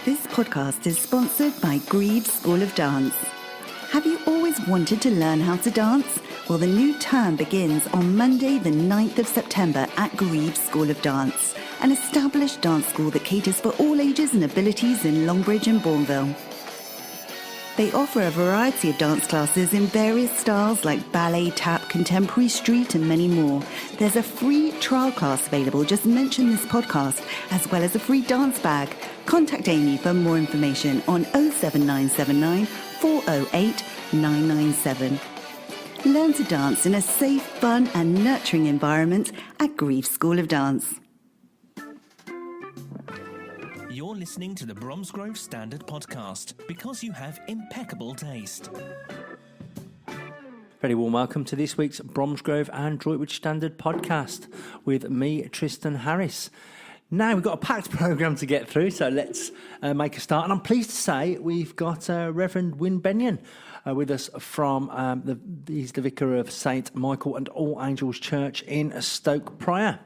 This podcast is sponsored by Greve School of Dance. Have you always wanted to learn how to dance? Well, the new term begins on Monday, the 9th of September at Greve School of Dance, an established dance school that caters for all ages and abilities in Longbridge and Bourneville. They offer a variety of dance classes in various styles like ballet, tap, contemporary, street and many more. There's a free trial class available, just mention this podcast, as well as a free dance bag. Contact Amy for more information on 07979 408 997. Learn to dance in a safe, fun and nurturing environment at Greve School of Dance. You're listening to the Bromsgrove Standard Podcast because you have impeccable taste. Very warm welcome to this week's Bromsgrove and Droitwich Standard Podcast with me, Tristan Harris. Now, we've got a packed programme to get through, so let's make a start. And I'm pleased to say we've got Rev Wyn Benyon with us from, he's the vicar of St Michael and All Angels Church in Stoke Prior.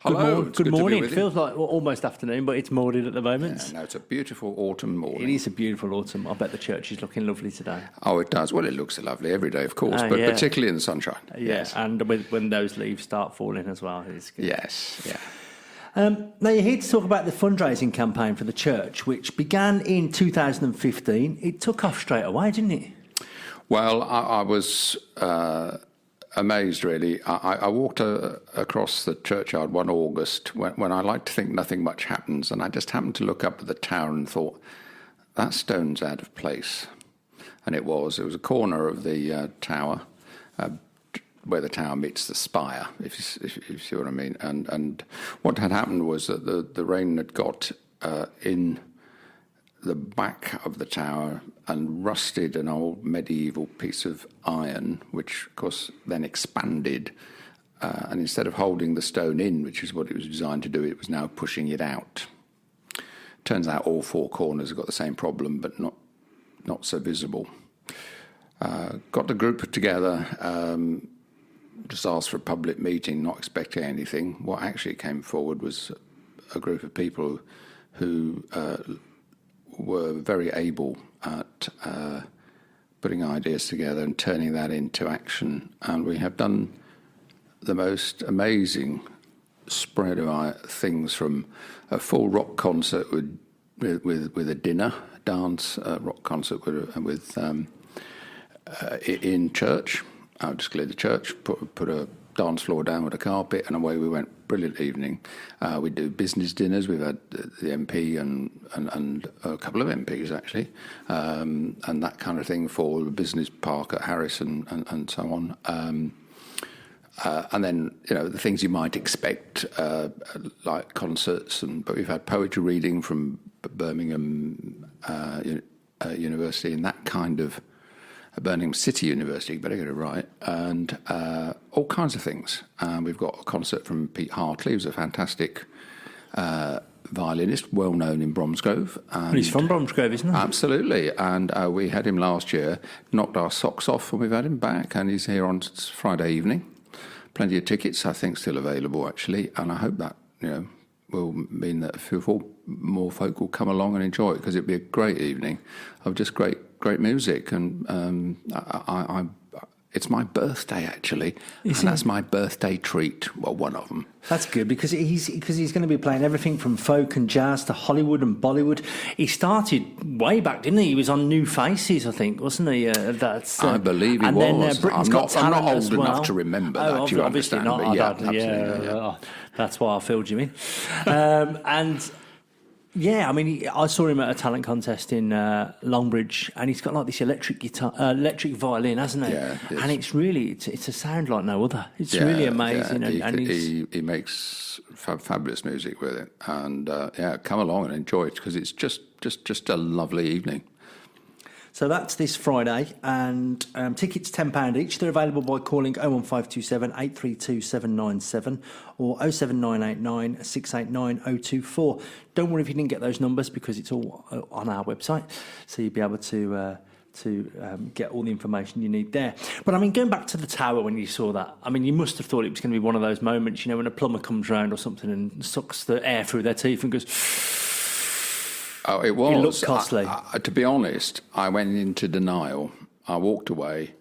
Hello. Good morning. It feels like almost afternoon, but it's morning at the moment. Yeah, no, it's a beautiful autumn morning. It is a beautiful autumn. I bet the church is looking lovely today. Oh, it does. Well, it looks lovely every day, of course, but particularly in the sunshine. Yeah, yes. And when those leaves start falling as well, it's good. Yes, yeah. Now, you're here to talk about the fundraising campaign for the church, which began in 2015. It took off straight away, didn't it? Well, I was amazed, really. I walked across the churchyard one August when I like to think nothing much happens, and I just happened to look up at the tower and thought, that stone's out of place. And it was. It was a corner of the tower, where the tower meets the spire, if you see what I mean. And what had happened was that the rain had got in the back of the tower and rusted an old medieval piece of iron, which, of course, then expanded. And instead of holding the stone in, which is what it was designed to do, it was now pushing it out. Turns out all four corners have got the same problem, but not so visible. Got the group together, just asked for a public meeting, not expecting anything. What actually came forward was a group of people who were very able at putting ideas together and turning that into action. And we have done the most amazing spread of things, from a full rock concert with a dinner, dance rock concert with in church. I just cleared the church, put a dance floor down with a carpet, and away we went. Brilliant evening. We do business dinners. We've had the MP and a couple of MPs, actually, and that kind of thing for the business park at Harris and so on. And then, the things you might expect, like concerts, but we've had poetry reading from Birmingham University and that kind of Birmingham City University, better get it right, and all kinds of things. We've got a concert from Pete Hartley, who's a fantastic violinist, well known in Bromsgrove. And he's from Bromsgrove, isn't he? Absolutely, and we had him last year, knocked our socks off, and we've had him back, and he's here on Friday evening. Plenty of tickets, I think, still available, actually, and I hope that, will mean that a few more folk will come along and enjoy it, because it'd be a great evening of just great music. And it's my birthday, actually, and that's my birthday treat. Well, one of them. That's good, because he's going to be playing everything from folk and jazz to Hollywood and Bollywood. He started way back, didn't he? He was on New Faces, I think, wasn't he? I believe he and was. Then, I'm not old enough to remember that. You obviously understand? Not. But yeah, absolutely. Yeah. That's why I filled you in. And yeah, I mean, I saw him at a talent contest in Longbridge, and he's got like this electric violin, hasn't he? Yeah, and it's a sound like no other. It's really amazing. Yeah. He makes fabulous music with it, and come along and enjoy it, because it's just a lovely evening. So that's this Friday, and tickets £10 each. They're available by calling 01527 832 797 or 07989 689 024. Don't worry if you didn't get those numbers, because it's all on our website, so you'll be able to get all the information you need there. But I mean, going back to the tower when you saw that, I mean, you must have thought it was going to be one of those moments, you know, when a plumber comes round or something and sucks the air through their teeth and goes... Oh, it was. It looked costly. To be honest, I went into denial. I walked away,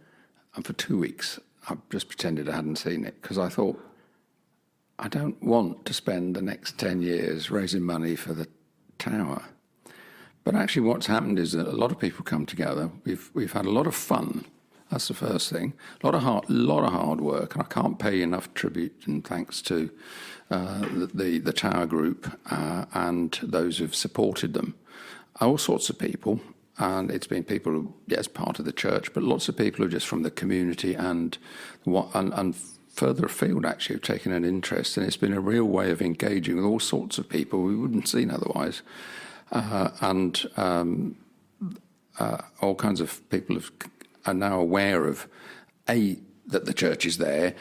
and for 2 weeks, I just pretended I hadn't seen it because I thought, I don't want to spend the next 10 years raising money for the tower. But actually what's happened is that a lot of people come together. We've had a lot of fun. That's the first thing. A lot of hard work, and I can't pay enough tribute and thanks to the Tower Group and those who've supported them. All sorts of people, and it's been people who, yes, part of the church, but lots of people who are just from the community and further afield actually have taken an interest, and it's been a real way of engaging with all sorts of people we wouldn't have seen otherwise. All kinds of people are now aware of A, that the church is there,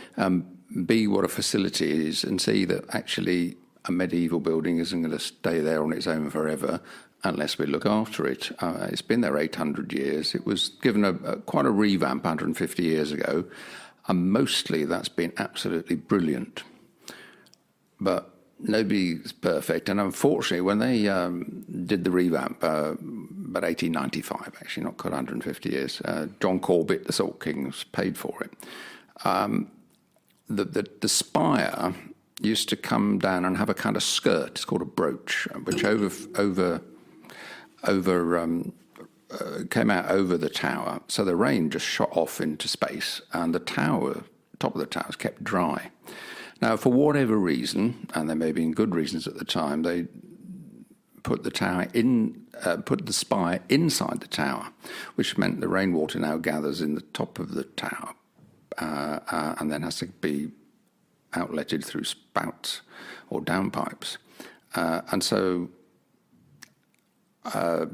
B, what a facility is, and C, that actually a medieval building isn't going to stay there on its own forever unless we look after it. It's been there 800 years. It was given quite a revamp 150 years ago, and mostly that's been absolutely brilliant. But nobody's perfect, and unfortunately, when they did the revamp, about 1895, actually, not quite 150 years, John Corbett, the Salt King, paid for it. The spire used to come down and have a kind of skirt. It's called a brooch, which came out over the tower. So the rain just shot off into space, and the top of the tower was kept dry. Now, for whatever reason, and there may have been good reasons at the time, they put the spire inside the tower, which meant the rainwater now gathers in the top of the tower, and then has to be outletted through spouts or downpipes. And so, for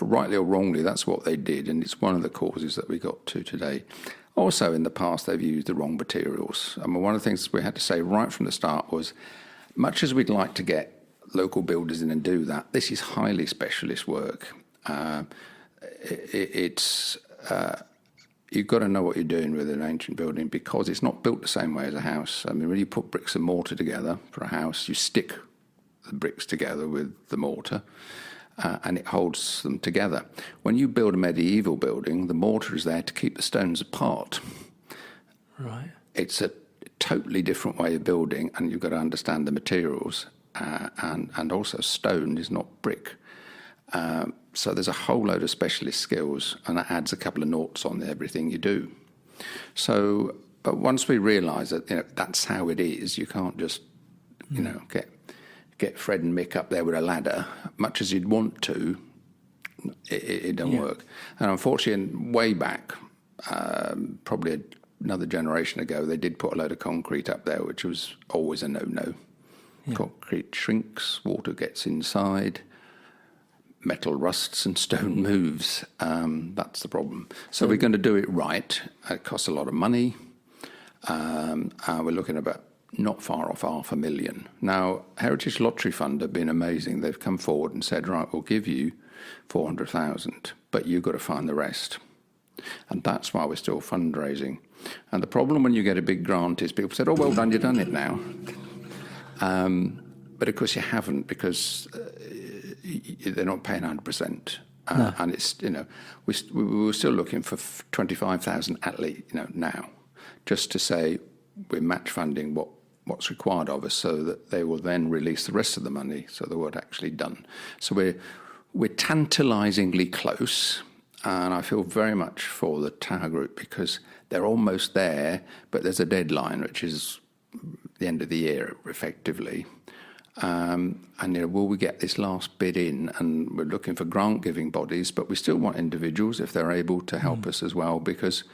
rightly or wrongly, that's what they did, and it's one of the causes that we got to today. Also, in the past, they've used the wrong materials. I mean, one of the things we had to say right from the start was, much as we'd like to get local builders in and do that, this is highly specialist work. You've got to know what you're doing with an ancient building because it's not built the same way as a house. I mean, when you put bricks and mortar together for a house, you stick the bricks together with the mortar, and it holds them together. When you build a medieval building, the mortar is there to keep the stones apart. Right. It's a totally different way of building, and you've got to understand the materials, and also stone is not brick. So there's a whole load of specialist skills, and that adds a couple of noughts on everything you do. So, but once we realise that that's how it is, you can't just get Fred and Mick up there with a ladder, much as you'd want to. It don't work. And unfortunately, way back, probably another generation ago, they did put a load of concrete up there, which was always a no-no. Yeah. Concrete shrinks, water gets inside, metal rusts and stone moves. That's the problem. So we're going to do it right. It costs a lot of money. We're looking about not far off $500,000. Now, Heritage Lottery Fund have been amazing. They've come forward and said, right, we'll give you 400,000, but you've got to find the rest. And that's why we're still fundraising. And the problem when you get a big grant is people said, oh, well done, you've done it now. But of course you haven't, because they're not paying 100%. No. And it's, we were still looking for 25,000 at least, now, just to say we're match funding what's required of us, so that they will then release the rest of the money, so the work actually done. So we're tantalisingly close, and I feel very much for the Tower Group because they're almost there, but there's a deadline, which is the end of the year, effectively. And will we get this last bid in? And we're looking for grant-giving bodies, but we still want individuals if they're able to help us as well, because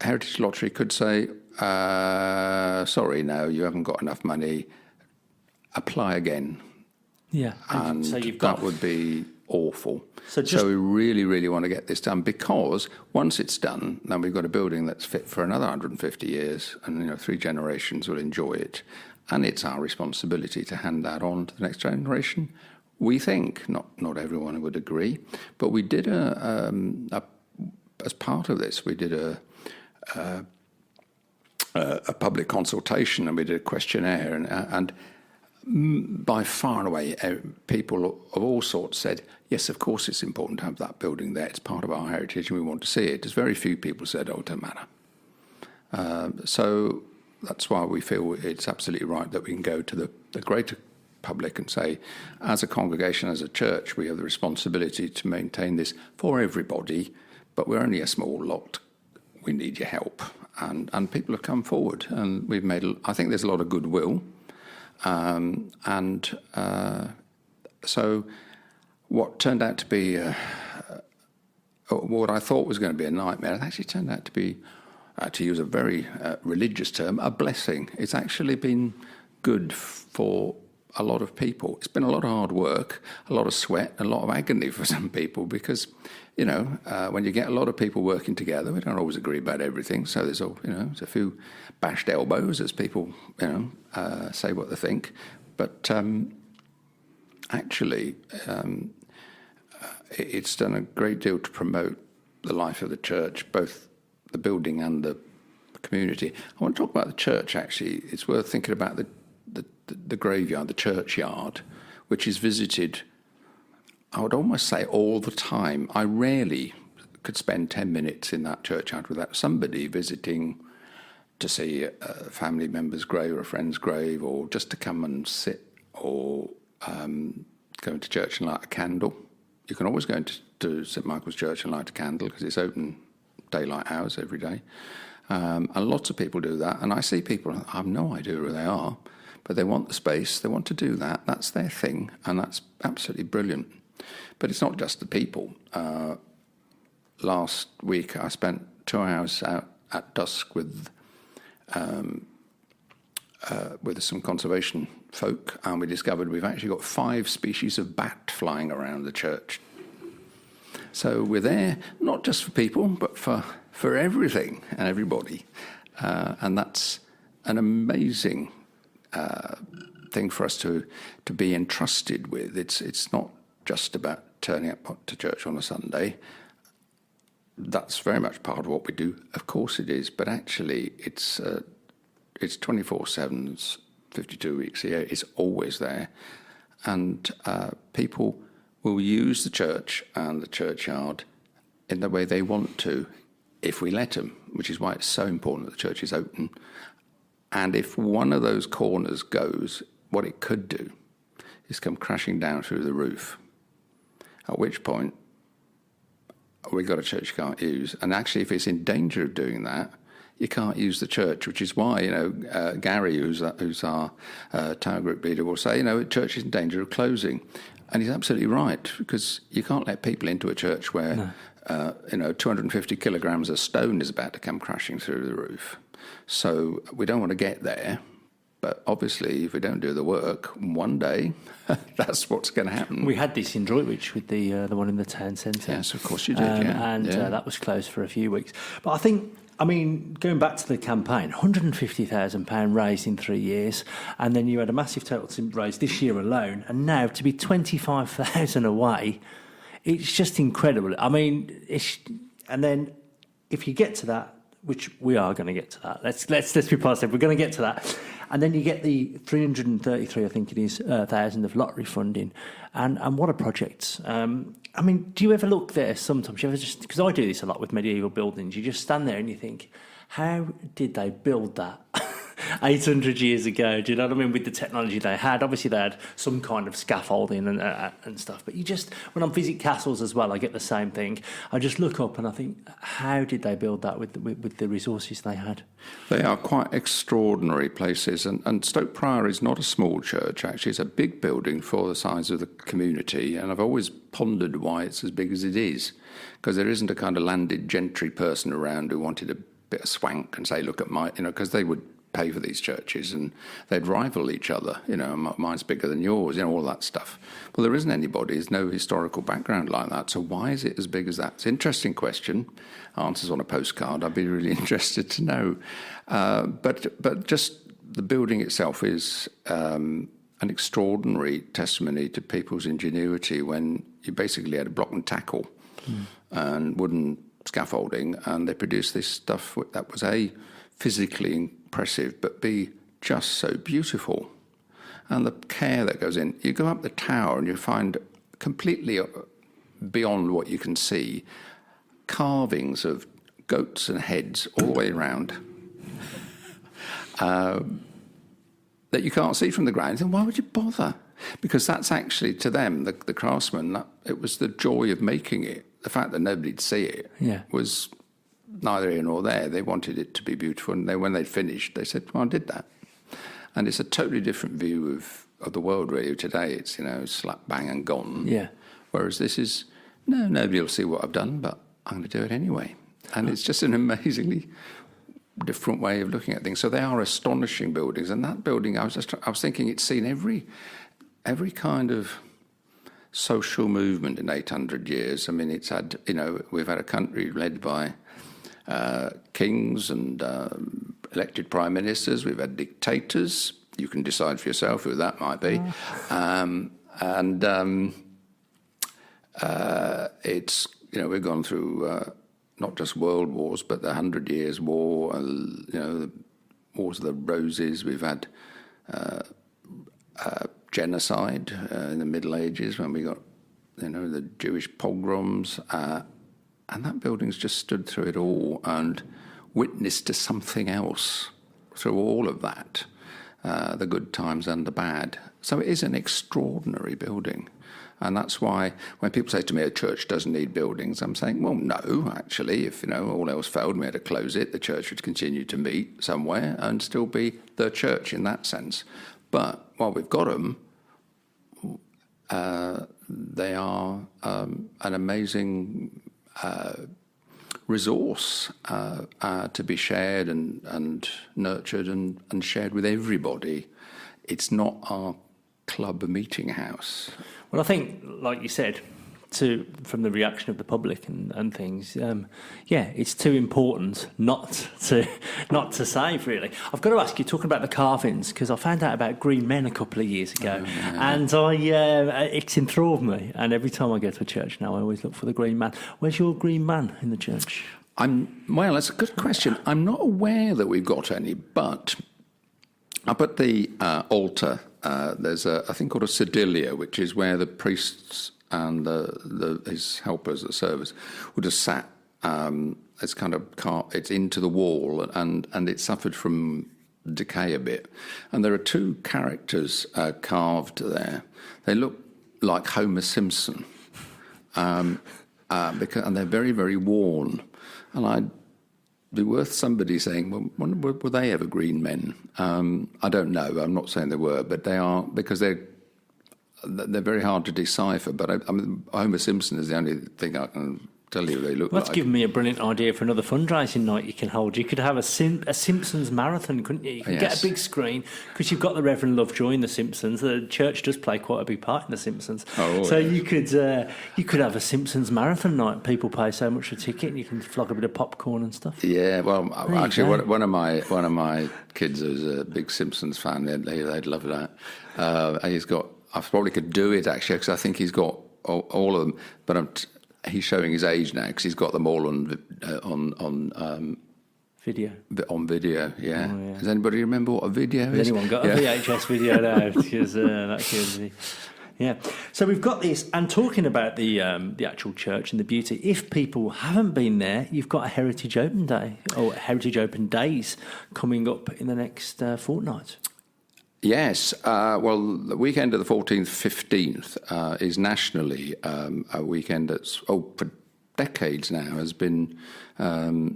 Heritage Lottery could say, sorry, no, you haven't got enough money, apply again. Yeah. And so you've got... that would be awful. So we really, really want to get this done, because once it's done, then we've got a building that's fit for another 150 years, and 3 generations will enjoy it. And it's our responsibility to hand that on to the next generation. We think, not everyone would agree, but we did as part of this, we did a public consultation, and we did a questionnaire, and by far and away, people of all sorts said, yes, of course it's important to have that building there. It's part of our heritage and we want to see it. There's very few people said, oh, it doesn't matter. So that's why we feel it's absolutely right that we can go to the greater public and say, as a congregation, as a church, we have the responsibility to maintain this for everybody, but we're only a small lot. We need your help. And people have come forward, and we've made, I think there's a lot of goodwill. So what turned out to be, what I thought was going to be a nightmare, it actually turned out to be, to use a very religious term, a blessing. It's actually been good for a lot of people. It's been a lot of hard work, a lot of sweat, a lot of agony for some people because, when you get a lot of people working together, we don't always agree about everything. So there's a few bashed elbows as people, say what they think. But actually, it's done a great deal to promote the life of the church, both the building and the community. I want to talk about the church, actually. It's worth thinking about the graveyard, the churchyard, which is visited, I would almost say, all the time. I rarely could spend 10 minutes in that churchyard without somebody visiting to see a family member's grave or a friend's grave, or just to come and sit, or go into church and light a candle. You can always go into St Michael's Church and light a candle because it's open daylight hours every day. And lots of people do that. And I see people, I have no idea who they are, but they want the space, they want to do that. That's their thing, and that's absolutely brilliant. But it's not just the people. Last week I spent 2 hours out at dusk with some conservation folk, and we discovered we've actually got 5 species of bat flying around the church. So we're there not just for people, but for everything and everybody. And that's an amazing thing for us to be entrusted with. It's not just about turning up to church on a Sunday. That's very much part of what we do. Of course it is, but actually it's 24/7, it's 52 weeks a year. It's always there, and people will use the church and the churchyard in the way they want to, if we let them. Which is why it's so important that the church is open. And if one of those corners goes, what it could do is come crashing down through the roof. At which point, we've got a church you can't use. And actually, if it's in danger of doing that, you can't use the church, which is why, Gary, who's our town group leader, will say, the church is in danger of closing. And he's absolutely right, because you can't let people into a church where, 250 kilograms of stone is about to come crashing through the roof. So we don't want to get there. But obviously, if we don't do the work, one day, that's what's going to happen. We had this in Droitwich with the one in the town centre. Yes, of course you did, that was closed for a few weeks. But I think, going back to the campaign, £150,000 raised in 3 years, and then you had a massive total to raise this year alone, and now to be 25,000 away, it's just incredible. And then if you get to that, which we are going to get to that. Let's be positive. We're going to get to that, and then you get the 333, I think it is, thousand of lottery funding, and what a project. Do you ever look there sometimes? You ever just, because I do this a lot with medieval buildings. You just stand there and you think, how did they build that 800 years ago? Do you know what I mean? With the technology they had, obviously they had some kind of scaffolding and stuff. But when I visit castles as well, I get the same thing. I just look up and I think, how did they build that with the resources they had? They are quite extraordinary places, and Stoke Prior is not a small church. Actually, it's a big building for the size of the community, and I've always pondered why it's as big as it is, because there isn't a kind of landed gentry person around who wanted a bit of swank and say, look at my, because they would pay for these churches and they'd rival each other, mine's bigger than yours, all that stuff. Well, there isn't anybody, there's no historical background like that, so why is it as big as that? It's an interesting question. Answers on a postcard, I'd be really interested to know. But just the building itself is an extraordinary testimony to people's ingenuity when you basically had a block and tackle and wooden scaffolding, and they produced this stuff that was A, physically impressive, but B, just so beautiful. and the care that goes in. You go up the tower and you find completely beyond what you can see carvings of goats and heads all the way around that you can't see from the ground. And why would you bother? Because that's actually, to them, the craftsmen, it was the joy of making it. The fact that nobody'd see it was neither here nor there. They wanted it to be beautiful, and when they'd finished, they said, well, I did that. And it's a totally different view of the world, really. Today, it's, slap, bang, and gone. Yeah. Whereas this is, nobody will see what I've done, but I'm going to do it anyway. And it's just an amazingly different way of looking at things. So they are astonishing buildings. And that building, I was thinking it's seen every kind of social movement in 800 years. I mean, it's had, we've had a country led by kings and elected prime ministers. We've had dictators. You can decide for yourself who that might be. It's, we've gone through not just world wars, but the 100 Years' War, the Wars of the Roses. We've had genocide in the Middle Ages when we got, the Jewish pogroms. And that building's just stood through it all and witnessed to something else through all of that, the good times and the bad. So it is an extraordinary building. And that's why when people say to me a church doesn't need buildings, I'm saying, well, no, actually, if all else failed, we had to close it, the church would continue to meet somewhere and still be the church in that sense. But while we've got them, they are an amazing resource to be shared and nurtured and shared with everybody. It's not our club meeting house. Well, I think, like you said, from the reaction of the public and things, it's too important not to save, really. I've got to ask you, talking about the carvings, because I found out about green men a couple of years ago, and it's enthralled me. And every time I go to a church now, I always look for the green man. Where's your green man in the church? Well, that's a good question. I'm not aware that we've got any, but up at the altar, there's a thing called a sedilia, which is where the priests and his helpers at service would have sat. It's kind of it's into the wall, and it suffered from decay a bit. And there are two characters carved there. They look like Homer Simpson, and they're very, very worn. And I'd be worth somebody saying, well, were they ever green men? I don't know. I'm not saying they were, but they are, because they're very hard to decipher. But Homer Simpson is the only thing I can tell you they look like. That's given me a brilliant idea for another fundraising night you can hold. You could have a Simpsons marathon, couldn't you? You could get a big screen, because you've got the Reverend Lovejoy in The Simpsons. The church does play quite a big part in The Simpsons. You could have a Simpsons marathon night. People pay so much a ticket, and you can flog a bit of popcorn and stuff. Yeah, well, actually, one of my kids is a big Simpsons fan. They'd love that. I probably could do it, actually, because I think he's got all of them. But he's showing his age now, because he's got them all on video. On video, yeah. Oh, yeah. Does anybody remember what a video is? Has anyone got a VHS video now? Because that kills me. Yeah. So we've got this, and talking about the actual church and the beauty. If people haven't been there, you've got a Heritage Open Day or Heritage Open Days coming up in the next fortnight. Yes, well, the weekend of the 14th, 15th is nationally a weekend that's, for decades now, has been,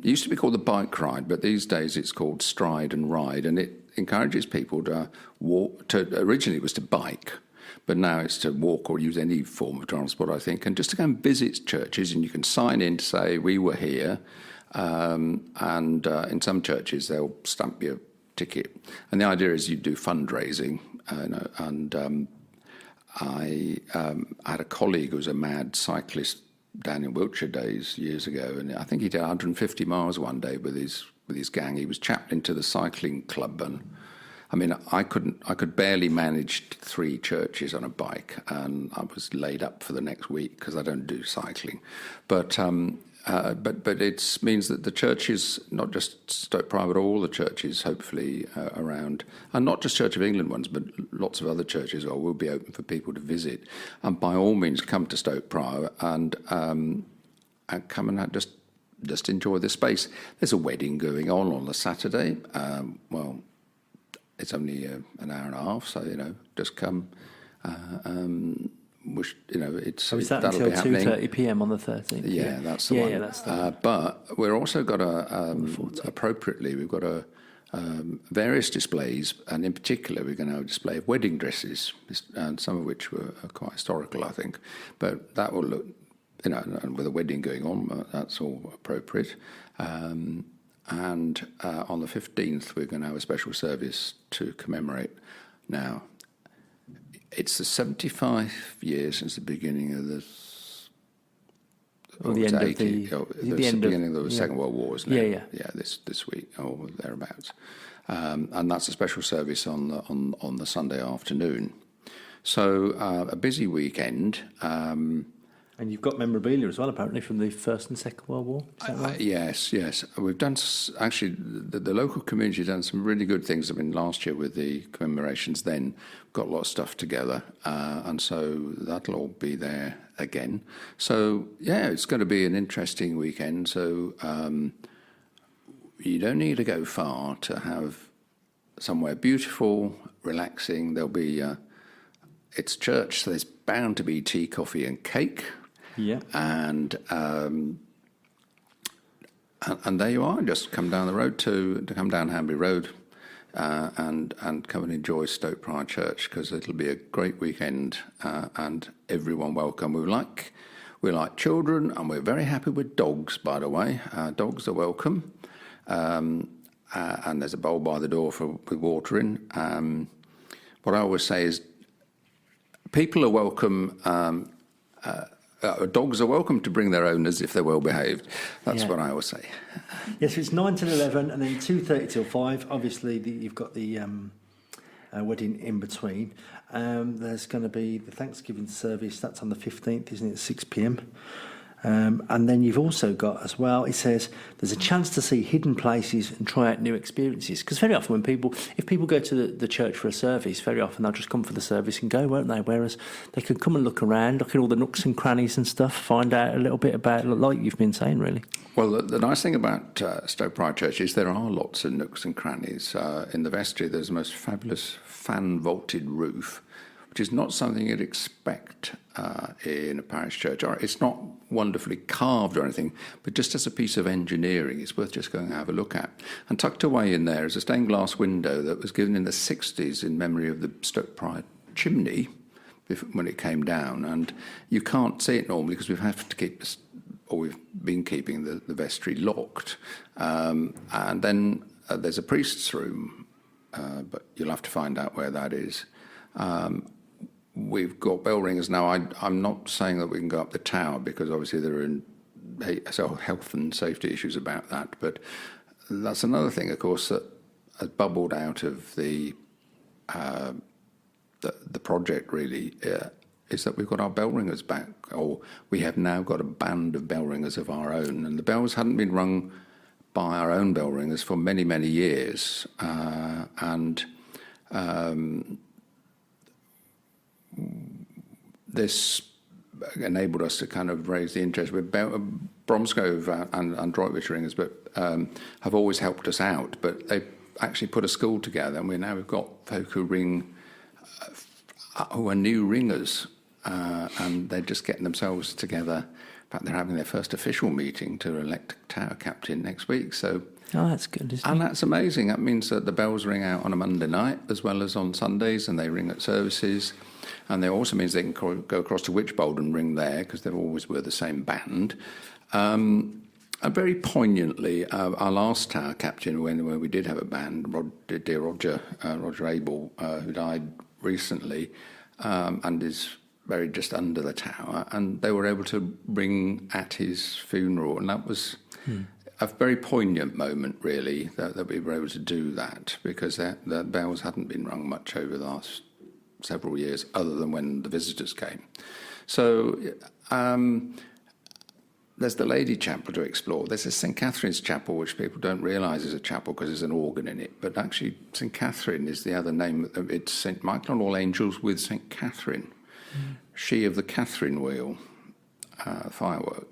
used to be called the bike ride, but these days it's called Stride and Ride, and it encourages people to walk, originally it was to bike, but now it's to walk or use any form of transport, I think, and just to go and visit churches, and you can sign in to say, we were here, and in some churches they'll stamp your ticket, and the idea is you do fundraising, and I had a colleague who was a mad cyclist down in Wiltshire days years ago, and I think he did 150 miles one day with his gang. He was chaplain to the cycling club, and I mean, I could barely manage 3 churches on a bike, and I was laid up for the next week because I don't do cycling. But But it means that the churches, not just Stoke Prior, but all the churches, hopefully around, and not just Church of England ones, but lots of other churches will be open for people to visit. And by all means, come to Stoke Prior and come and just enjoy the space. There's a wedding going on the Saturday. Well, it's only an hour and a half, so just come. It's So is that that'll until be happening. 2:30 p.m. on the 13th? Yeah, that's the one. Yeah, that's the one. But we're also got appropriately, we've got various displays, and in particular, we're going to have a display of wedding dresses, and some of which are quite historical, I think. But that will look, and with a wedding going on, that's all appropriate. And on the 15th, we're going to have a special service to commemorate. Now, it's the 75 years since the beginning of the the end of the beginning of the Second World War, isn't it? Yeah. This week or thereabouts, and that's a special service on the Sunday afternoon. So a busy weekend. And you've got memorabilia as well, apparently, from the First and Second World War. Is that right? Yes. We've done, actually, the local community has done some really good things. I mean, last year with the commemorations then, got a lot of stuff together. And so that'll all be there again. So, yeah, it's going to be an interesting weekend. So you don't need to go far to have somewhere beautiful, relaxing. There'll be, it's church, so there's bound to be tea, coffee and cake. Yeah. And there you are. Just come down the road to come down Hanbury Road, and come and enjoy Stoke Prior Church, because it'll be a great weekend, and everyone welcome. We like children, and we're very happy with dogs. By the way, dogs are welcome, and there's a bowl by the door with water in. What I always say is, people are welcome. Dogs are welcome to bring their owners if they're well behaved. That's what I always say. Yes, it's 9 till 11, and then 2:30 till 5. Obviously, you've got the wedding in between. There's going to be the Thanksgiving service. That's on the 15th, isn't it? At 6 p.m. And then you've also got as well, it says, there's a chance to see hidden places and try out new experiences. Because very often if people go to the church for a service, very often they'll just come for the service and go, won't they? Whereas they can come and look around, look at all the nooks and crannies and stuff, find out a little bit about, like you've been saying, really. Well, the nice thing about Stoke Prior Church is there are lots of nooks and crannies. In the vestry, there's the most fabulous fan-vaulted roof, which is not something you'd expect in a parish church. It's not wonderfully carved or anything, but just as a piece of engineering, it's worth just going to have a look at. And tucked away in there is a stained glass window that was given in the 60s in memory of the Stoke Prior chimney when it came down. And you can't see it normally because we've been keeping the vestry locked. And then there's a priest's room, but you'll have to find out where that is. We've got bell ringers now. I'm not saying that we can go up the tower, because obviously there are health and safety issues about that. But that's another thing, of course, that has bubbled out of the project. Really, is that we've got our bell ringers back, or we have now got a band of bell ringers of our own, and the bells hadn't been rung by our own bell ringers for many, many years, and. This enabled us to kind of raise the interest with Bromsgrove and Droitwich ringers, but have always helped us out. But they actually put a school together, and we've got folk who ring, who are new ringers, and they're just getting themselves together. In fact, they're having their first official meeting to elect a tower captain next week. So. Oh, that's good, isn't it? And that's amazing. That means that the bells ring out on a Monday night as well as on Sundays, and they ring at services. And it also means they can go across to Wychbold and ring there, because they always were the same band. And very poignantly, our last tower captain, when we did have a band, Roger Abel, who died recently, and is buried just under the tower, and they were able to ring at his funeral, and that was... a very poignant moment, really, that we were able to do that, because the bells hadn't been rung much over the last several years, other than when the visitors came. So there's the Lady Chapel to explore. There's a St Catherine's Chapel, which people don't realise is a chapel because there's an organ in it. But actually, St Catherine is the other name. It's St Michael and All Angels with St Catherine. She of the Catherine Wheel firework.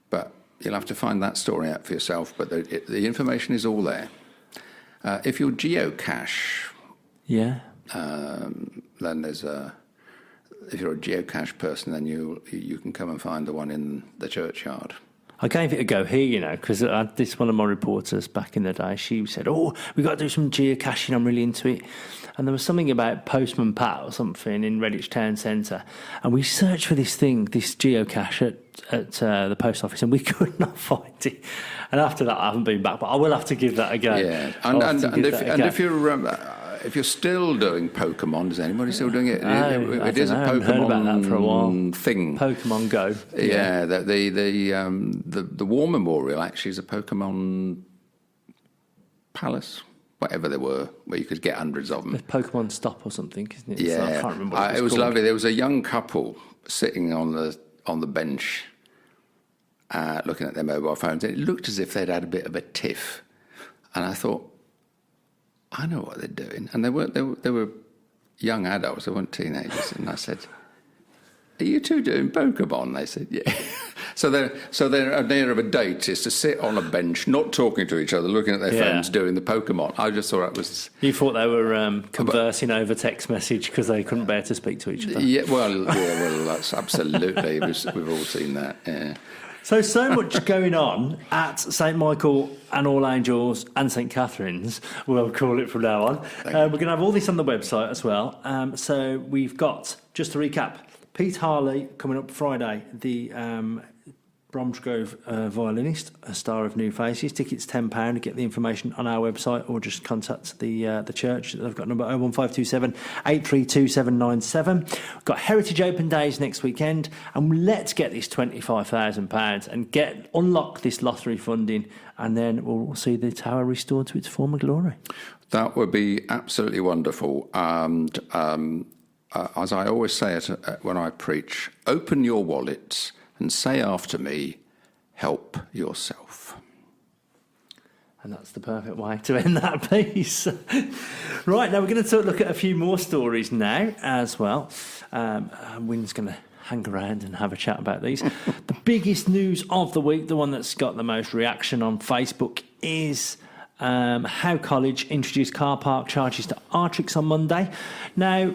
But you'll have to find that story out for yourself. But the information is all there. If you'll geocache, then there's a... If you're a geocache person, then you can come and find the one in the churchyard. I gave it a go here, because one of my reporters back in the day, she said, we've got to do some geocaching, I'm really into it. And there was something about Postman Pat or something in Redditch Town Centre. And we searched for this geocache at the post office, and we could not find it. And after that, I haven't been back, but I will have to give that a go. Yeah, if you're still doing Pokemon, is anybody still doing it? It is a Pokemon. I haven't heard about that for a while. Thing. Pokemon Go. Yeah, the War Memorial actually is a Pokemon Palace, whatever they were, where you could get hundreds of them. There's Pokemon Stop or something, isn't it? Yeah, So I can't remember what it was called. lovely. There was a young couple sitting on the bench, looking at their mobile phones. It looked as if they'd had a bit of a tiff, and I thought, I know what they're doing. And they were young adults, they weren't teenagers. And I said, are you two doing Pokemon? They said, yeah. So their idea of a date is to sit on a bench, not talking to each other, looking at their phones, doing the Pokemon. I just thought that was... You thought they were conversing over text message because they couldn't bear to speak to each other? Well, that's absolutely... We've all seen that, yeah. So much going on at St Michael and All Angels and St Catherine's, we'll call it from now on. We're going to have all this on the website as well. So we've got, just to recap, Pete Harley coming up Friday, the Bromsgrove violinist, a star of New Faces. Tickets £10. Get the information on our website or just contact the church. They've got number 01527 832 797. We've got Heritage Open Days next weekend, and let's get this £25,000 and unlock this lottery funding, and then we'll see the tower restored to its former glory. That would be absolutely wonderful. And as I always say when I preach, open your wallets and say after me, help yourself. And that's the perfect way to end that piece. Right, now we're going to look at a few more stories now as well. Wyn's going to hang around and have a chat about these. The biggest news of the week, the one that's got the most reaction on Facebook, is how College introduced car park charges to Artrix on Monday. Now,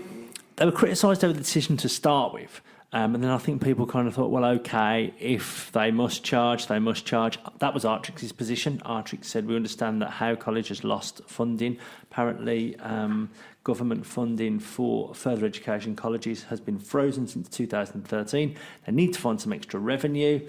they were criticised over the decision to start with. And then I think people kind of thought, well, OK, if they must charge, they must charge. That was Artrix's position. Artrix said, we understand that Howe College has lost funding. Apparently, government funding for further education colleges has been frozen since 2013. They need to find some extra revenue.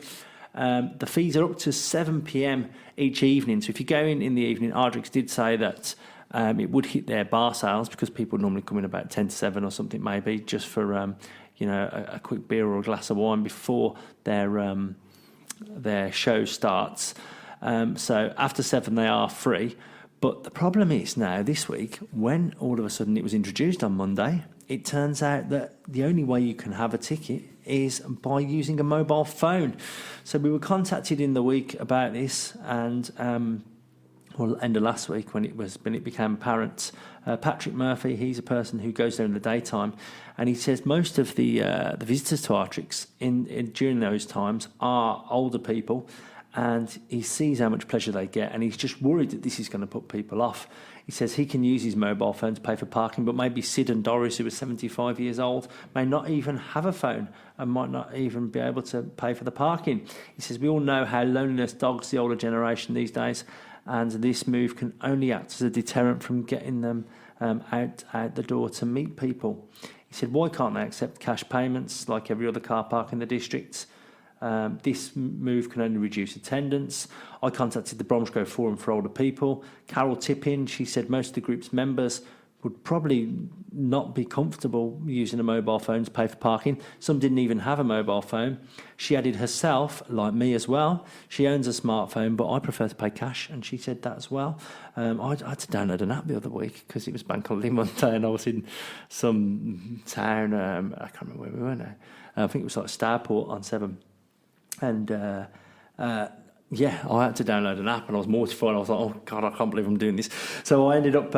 The fees are up to 7 p.m. each evening. So if you go in the evening, Artrix did say that it would hit their bar sales because people normally come in about 10 to 7 or something maybe just for... a quick beer or a glass of wine before their show starts. So after 7, they are free. But the problem is now, this week, when all of a sudden it was introduced on Monday, it turns out that the only way you can have a ticket is by using a mobile phone. So we were contacted in the week about this, and end of last week when it became apparent. Patrick Murphy, he's a person who goes there in the daytime, and he says most of the visitors to Artrix during those times are older people, and he sees how much pleasure they get, and he's just worried that this is going to put people off. He says he can use his mobile phone to pay for parking, but maybe Sid and Doris, who are 75 years old, may not even have a phone and might not even be able to pay for the parking. He says we all know how loneliness dogs the older generation these days, and this move can only act as a deterrent from getting them out the door to meet people. He said, why can't they accept cash payments like every other car park in the district? This move can only reduce attendance. I contacted the Bromsgrove Forum for Older People. Carol Tippin, she said most of the group's members would probably not be comfortable using a mobile phone to pay for parking. Some didn't even have a mobile phone. She added herself, like me as well, she owns a smartphone, but I prefer to pay cash, and she said that as well. I had to download an app the other week because it was Bank Holiday Monday and I was in some town, I can't remember where we were now. I think it was like Starport on 7. And Yeah, I had to download an app and I was mortified. I was like, oh, God, I can't believe I'm doing this. So I ended up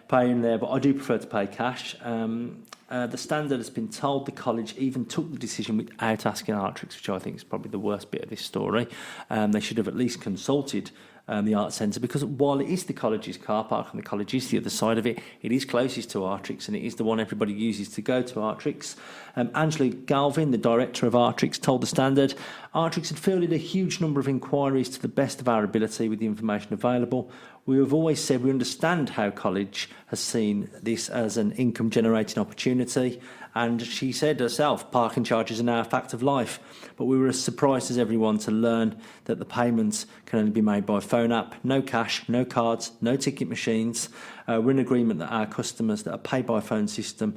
paying there, but I do prefer to pay cash. The Standard has been told the college even took the decision without asking Artrix, which I think is probably the worst bit of this story. They should have at least consulted the Arts Centre, because while it is the college's car park and the college is the other side of it, it is closest to Artrix and it is the one everybody uses to go to Artrix. Angela Galvin, the director of Artrix, told the Standard, Artrix had fielded a huge number of inquiries to the best of our ability with the information available. We have always said we understand how college has seen this as an income generating opportunity, and she said herself, parking charges are now a fact of life, but we were as surprised as everyone to learn that the payments can only be made by phone app, no cash, no cards, no ticket machines. We're in agreement that our customers that are paid by phone system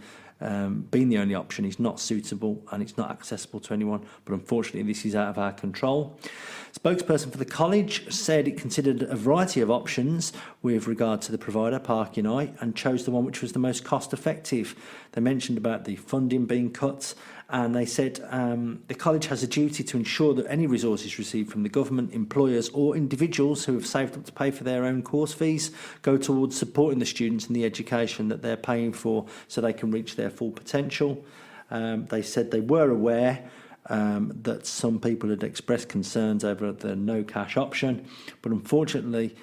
being the only option is not suitable and it's not accessible to anyone, but unfortunately this is out of our control. Spokesperson for the college said it considered a variety of options with regard to the provider, Parking Eye, and chose the one which was the most cost effective. They mentioned about the funding being cut, and they said the college has a duty to ensure that any resources received from the government, employers or individuals who have saved up to pay for their own course fees go towards supporting the students in the education that they're paying for so they can reach their full potential. They said they were aware that some people had expressed concerns over the no cash option, but unfortunately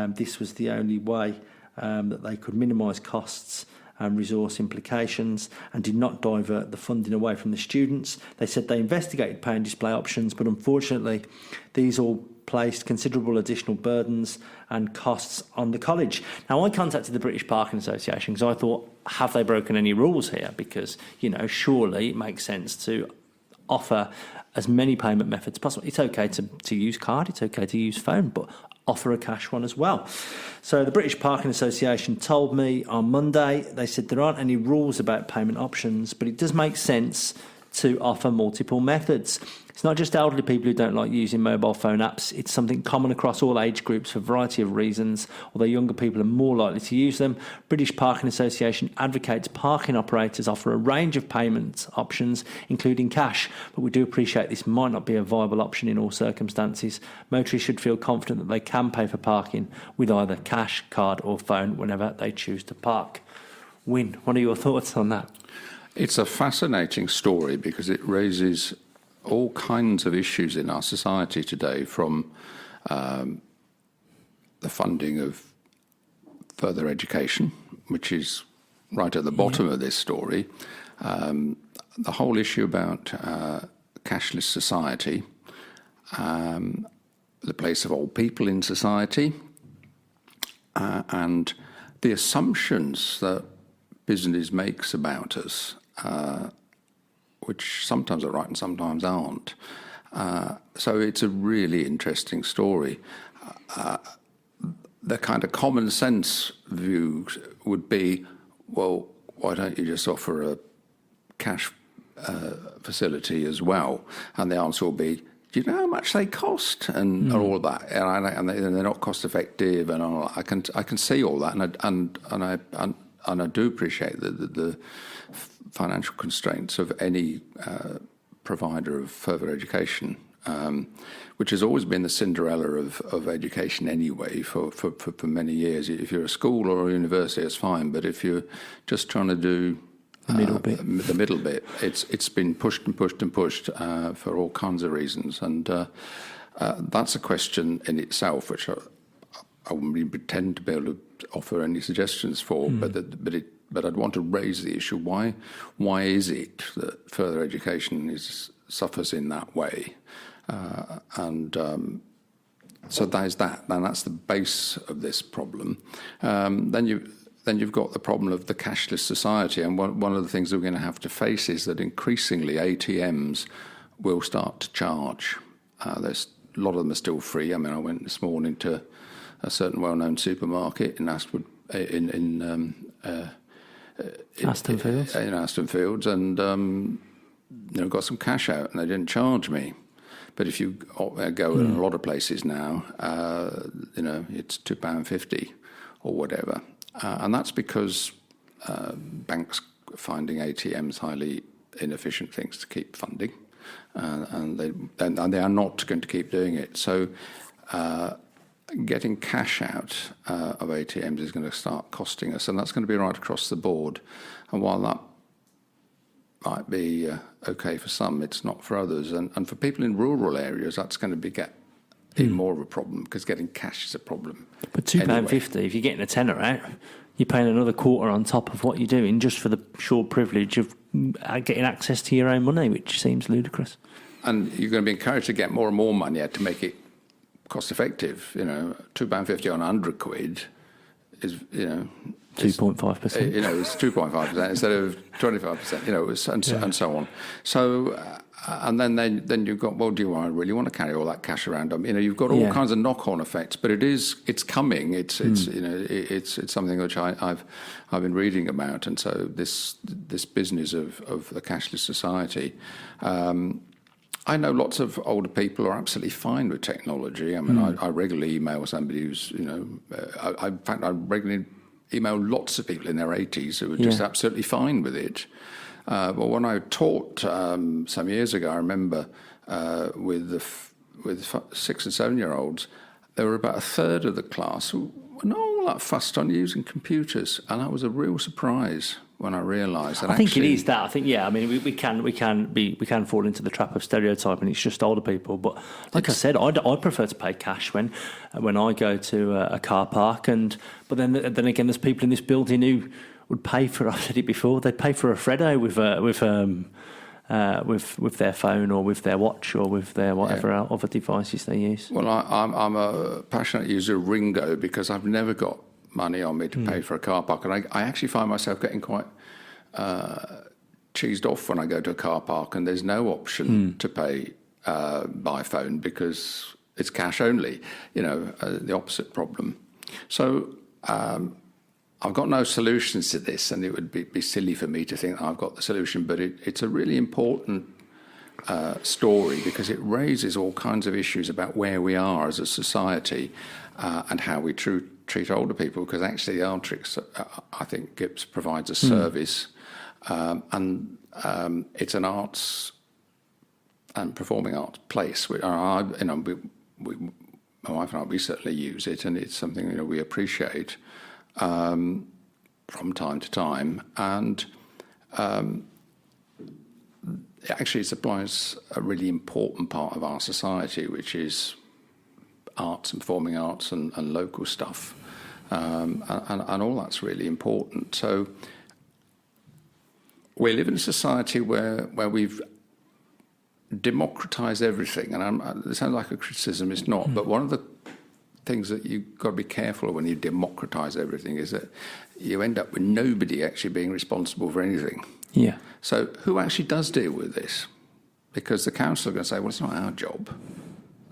this was the only way that they could minimise costs and resource implications and did not divert the funding away from the students. They said they investigated pay and display options, but unfortunately these all placed considerable additional burdens and costs on the college. Now, I contacted the British Parking Association because I thought, have they broken any rules here? Because, you know, surely it makes sense to offer as many payment methods possible. It's okay to use card, it's okay to use phone, but offer a cash one as well. So the British Parking Association told me on Monday, they said there aren't any rules about payment options, but it does make sense to offer multiple methods. It's not just elderly people who don't like using mobile phone apps. It's something common across all age groups for a variety of reasons, although younger people are more likely to use them. British Parking Association advocates parking operators offer a range of payment options, including cash, but we do appreciate this might not be a viable option in all circumstances. Motorists should feel confident that they can pay for parking with either cash, card or phone whenever they choose to park. Wyn, what are your thoughts on that? It's a fascinating story because it raises all kinds of issues in our society today, from the funding of further education, which is right at the bottom of this story, the whole issue about cashless society, the place of old people in society, and the assumptions that business makes about us, which sometimes are right and sometimes aren't. So it's a really interesting story. The kind of common sense view would be, well, why don't you just offer a cash facility as well? And the answer will be, do you know how much they cost and all of that? And they're not cost effective, and all that. I can see all that, and I do appreciate the financial constraints of any provider of further education, which has always been the Cinderella of education anyway for many years. If you're a school or a university, it's fine, but if you're just trying to do the middle bit, it's been pushed and pushed and pushed for all kinds of reasons, and that's a question in itself, which I wouldn't really pretend to be able to offer any suggestions for, but I'd want to raise the issue: why is it that further education suffers in that way? So there's that, and that's the base of this problem. Then you've got the problem of the cashless society, and one of the things that we're going to have to face is that increasingly ATMs will start to charge. There's a lot of them are still free. I mean, I went this morning to a certain well-known supermarket in Aston Fields, and got some cash out, and they didn't charge me. But if you go in a lot of places now, it's £2.50 or whatever, and that's because banks are finding ATMs highly inefficient things to keep funding. and they are not going to keep doing it. So getting cash out of ATMs is going to start costing us, and that's going to be right across the board. And while that might be okay for some, it's not for others. And for people in rural areas, that's going to get even more of a problem, because getting cash is a problem. But £2.50, if you're getting a tenner out, you're paying another quarter on top of what you're doing just for the sure privilege of getting access to your own money, which seems ludicrous. And you're going to be encouraged to get more and more money out to make it cost effective. You know, £2.50 on £100 is, 2.5%. It's 2.5% instead of 25%. And so on. So, and then you've got, well, do I really want to carry all that cash around? You've got all kinds of knock-on effects, but it's coming. It's something which I've been reading about, and so this business of the cashless society. I know lots of older people are absolutely fine with technology. I mean, I regularly email somebody who's, in fact, I regularly email lots of people in their 80s who are just absolutely fine with it. But when I taught some years ago, I remember with 6 and 7-year-olds, there were about a third of the class who were not all that fussed on using computers, and that was a real surprise when I realised that. I think it is that. I think we can fall into the trap of stereotyping. It's just older people, but like I said, I prefer to pay cash when I go to a car park, but then again, there's people in this building who would pay for. I've said it before. They'd pay for a Freddo with their phone or with their watch or with their whatever other devices they use. Well, I'm a passionate user of Ringo because I've never got money on me to pay for a car park, and I actually find myself getting quite cheesed off when I go to a car park and there's no option to pay by phone because it's cash only. The opposite problem. So I've got no solutions to this, and it would be silly for me to think I've got the solution, but it's a really important story because it raises all kinds of issues about where we are as a society and how we treat older people, because actually Artrix, I think, provides a service and it's an arts and performing arts place. My wife and I, we certainly use it, and it's something we appreciate from time to time, and actually it supplies a really important part of our society, which is arts and performing arts and local stuff, and all that's really important. So we live in a society where we've democratised everything, and it sounds like a criticism, it's not, but one of the things that you've got to be careful of when you democratise everything is that you end up with nobody actually being responsible for anything. Yeah. So who actually does deal with this? Because the council are going to say, well, it's not our job.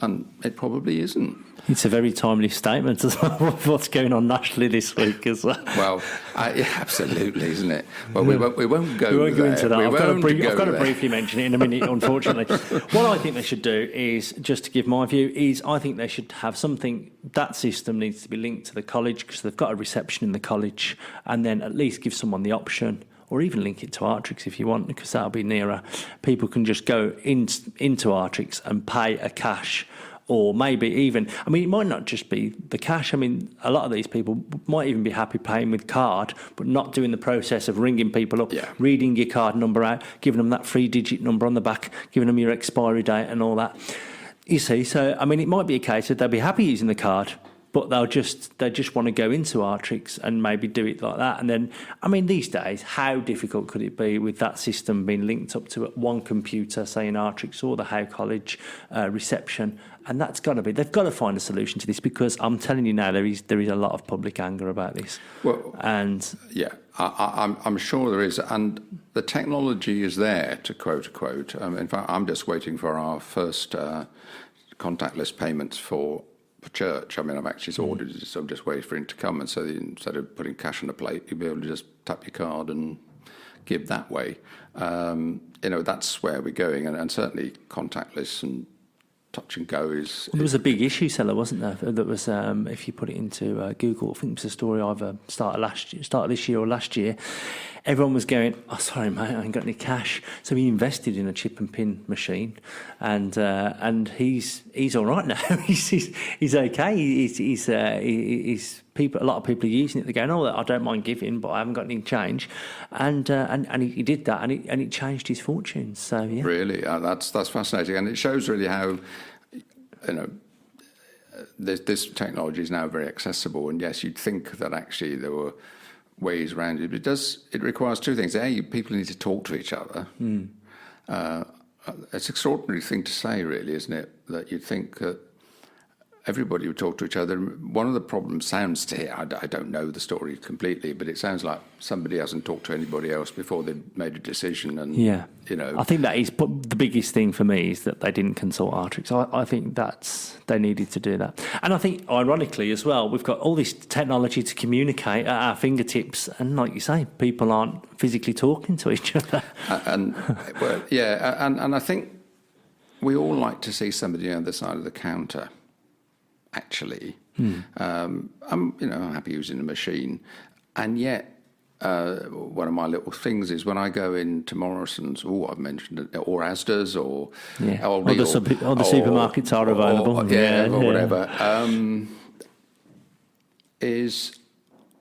And it probably isn't. It's a very timely statement as well of what's going on nationally this week as well. Well, absolutely, isn't it? Well, we won't go into that. I've got to there. briefly mention it in a minute, unfortunately. What I think they should do is, just to give my view, is I think they should have something, that system needs to be linked to the college, because they've got a reception in the college, and then at least give someone the option, or even link it to Artrix if you want, because that'll be nearer. People can just go into Artrix and pay a cash, or maybe even, it might not just be the cash. A lot of these people might even be happy paying with card, but not doing the process of ringing people up, reading your card number out, giving them that 3-digit number on the back, giving them your expiry date and all that. You see, so, it might be a case that they'll be happy using the card, but they just want to go into Artrix and maybe do it like that. And then, these days, how difficult could it be with that system being linked up to one computer, say in Artrix or the Howe College reception? And they've got to find a solution to this, because I'm telling you now, there is a lot of public anger about this. Well, and I'm sure there is, and the technology is there, to quote a quote. In fact, I'm just waiting for our first contactless payments for church. I've actually ordered it, so I'm just waiting for it to come. And so instead of putting cash on a plate, you'll be able to just tap your card and give that way. That's where we're going, and certainly contactless and touch and go is. There was a big issue seller, wasn't there? That was, if you put it into Google, I think it was a story either start of this year or last year. Everyone was going, "Oh, sorry, mate, I ain't got any cash." So he invested in a chip and pin machine, and he's all right now. he's okay. He's people. A lot of people are using it. They're going, "Oh, I don't mind giving, but I haven't got any change," and he did that, and it changed his fortunes. So yeah, really, that's fascinating, and it shows really how, this technology is now very accessible. And yes, you'd think that actually there were ways around it, but it requires two things. People need to talk to each other. It's an extraordinary thing to say, really, isn't it? That you'd think that everybody would talk to each other. One of the problems sounds to here, I don't know the story completely, but it sounds like somebody hasn't talked to anybody else before they made a decision. And yeah, I think that is the biggest thing for me, is that they didn't consult Artrix. I think they needed to do that. And I think, ironically as well, we've got all this technology to communicate at our fingertips, and like you say, people aren't physically talking to each other. And I think we all like to see somebody on the other side of the counter. Actually, I'm happy using a machine, and yet one of my little things is when I go into Morrison's, I've mentioned it, or Asda's, or Aldi, or the supermarkets are available, or whatever.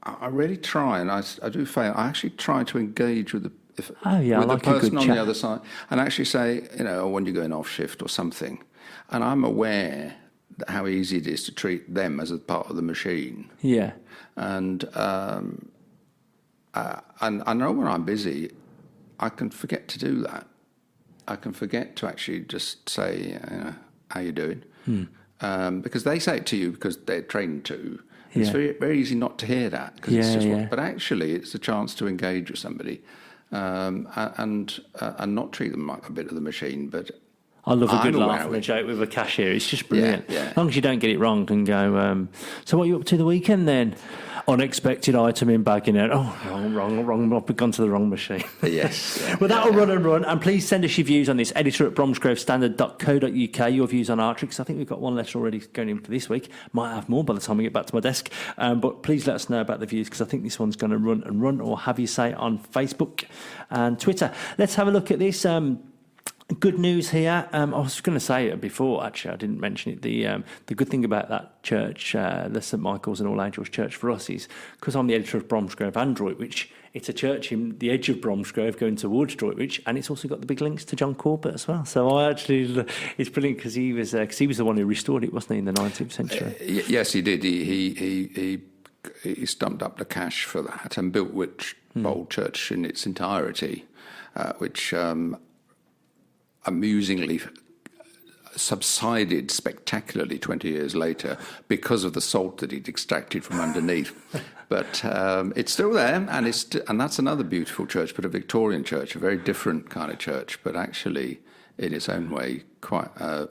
I really try, and I do fail. I actually try to engage with the person on the other side, and actually say, when you're going off shift or something, and I'm aware how easy it is to treat them as a part of the machine. Yeah. And I know when I'm busy, I can forget to do that. I can forget to actually just say, how you doing? Because they say it to you because they're trained to. It's very, very easy not to hear that. But actually, it's a chance to engage with somebody and not treat them like a bit of the machine, but I love a good laugh and a joke with a cashier. It's just brilliant. Yeah. As long as you don't get it wrong and go, so what are you up to the weekend then? Unexpected item in bagging out. Oh, wrong. I've gone to the wrong machine. Yes. Well, that'll run and run. And please send us your views on this. Editor at bromsgrovestandard.co.uk. Your views on Artrix. I think we've got one letter already going in for this week. Might have more by the time we get back to my desk. But please let us know about the views, because I think this one's going to run and run, or have you say on Facebook and Twitter. Let's have a look at this. Good news here. I was going to say it before, actually. I didn't mention it. The good thing about that church, the St Michael's and All Angels Church, for us is, because I'm the editor of Bromsgrove and Droitwich, it's a church in the edge of Bromsgrove going towards Droitwich, and it's also got the big links to John Corbett as well. So it's brilliant, because he was the one who restored it, wasn't he, in the 19th century? Yes, he did. He stumped up the cash for that and built Old Church in its entirety, which amusingly subsided spectacularly 20 years later because of the salt that he'd extracted from underneath. But it's still there, and that's another beautiful church, but a Victorian church, a very different kind of church, but actually in its own way quite a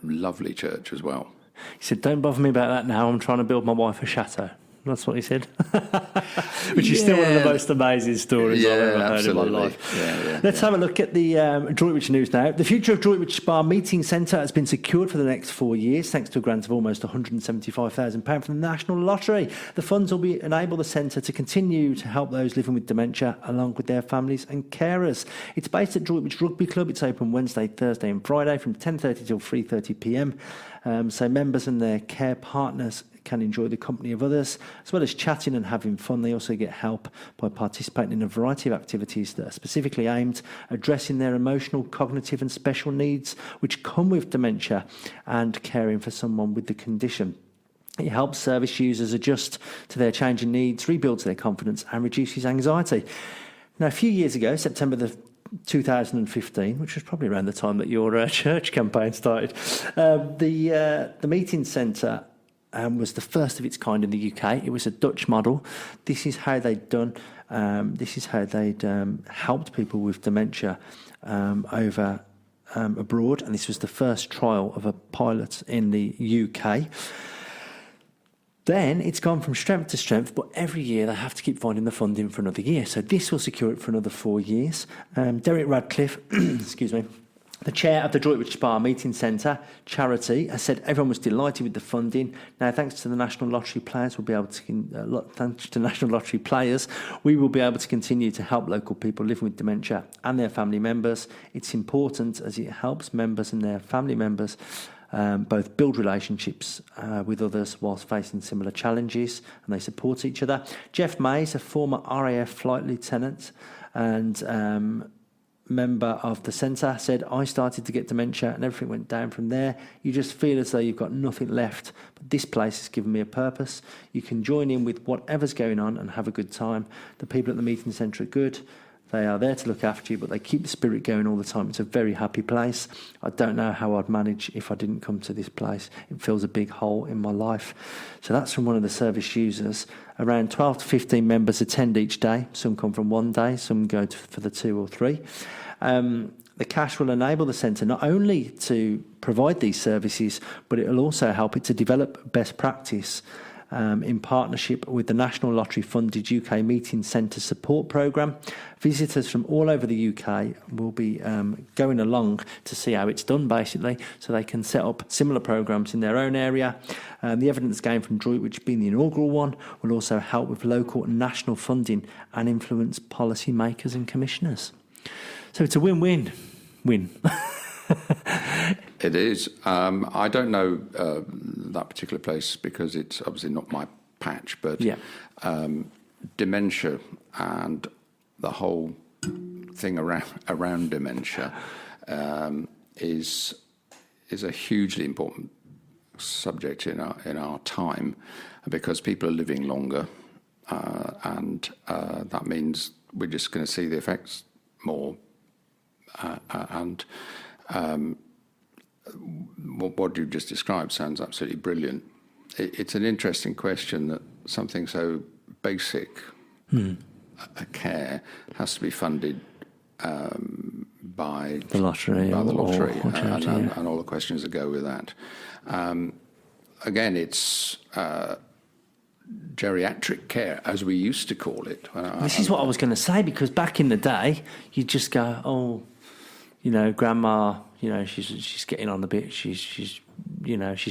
lovely church as well. He said, "Don't bother me about that now. I'm trying to build my wife a chateau." That's what he said. Which is still one of the most amazing stories I've ever heard in my life. Let's have a look at the Droitwich news now. The future of Droitwich Spa Meeting Centre has been secured for the next 4 years, thanks to a grant of almost £175,000 from the National Lottery. The funds will enable the centre to continue to help those living with dementia, along with their families and carers. It's based at Droitwich Rugby Club. It's open Wednesday, Thursday and Friday from 10:30 till 3:30pm. So members and their care partners can enjoy the company of others, as well as chatting and having fun. They also get help by participating in a variety of activities that are specifically aimed at addressing their emotional, cognitive and special needs which come with dementia and caring for someone with the condition. It helps service users adjust to their changing needs, rebuilds their confidence and reduces anxiety. Now, a few years ago, September 2015, which was probably around the time that your church campaign started, the meeting centre was the first of its kind in the UK. It was a Dutch model. This is how they'd done. This is how they'd helped people with dementia over abroad, and this was the first trial of a pilot in the UK. Then it's gone from strength to strength, but every year they have to keep finding the funding for another year. So this will secure it for another 4 years. Derek Radcliffe, excuse me, The chair of the Droitwich Spa Meeting Centre charity has said everyone was delighted with the funding. Now, thanks to the National Lottery players, we will be able to continue to help local people living with dementia and their family members. It's important as it helps members and their family members both build relationships with others whilst facing similar challenges, and they support each other. Jeff Mays, a former RAF flight lieutenant and member of the centre, said, I started to get dementia and everything went down from there. You just feel as though you've got nothing left, but this place has given me a purpose. You can join in with whatever's going on and have a good time. The people at the meeting centre are good. They are there to look after you, but they keep the spirit going all the time. It's a very happy place. I don't know how I'd manage if I didn't come to this place. It fills a big hole in my life. So that's from one of the service users. Around 12 to 15 members attend each day. Some come from one day, some go for the 2 or 3. The cash will enable the centre not only to provide these services, but it will also help it to develop best practice in partnership with the National Lottery funded UK Meeting Centre Support Programme. Visitors from all over the UK will be going along to see how it's done, basically, so they can set up similar programmes in their own area. The evidence gained from Droitwich being the inaugural one will also help with local and national funding and influence policy makers and commissioners. So it's a win-win. Win. It is. I don't know that particular place because it's obviously not my patch, but dementia and the whole thing around dementia is a hugely important subject in our time, because people are living longer, and that means we're just going to see the effects more. What you've just described sounds absolutely brilliant. It's an interesting question that something so basic, a care, has to be funded by the lottery, and all the questions that go with that. Again, it's geriatric care, as we used to call it. This is what I was going to say, because back in the day, you'd just go, oh, grandma, she's getting on a bit, she's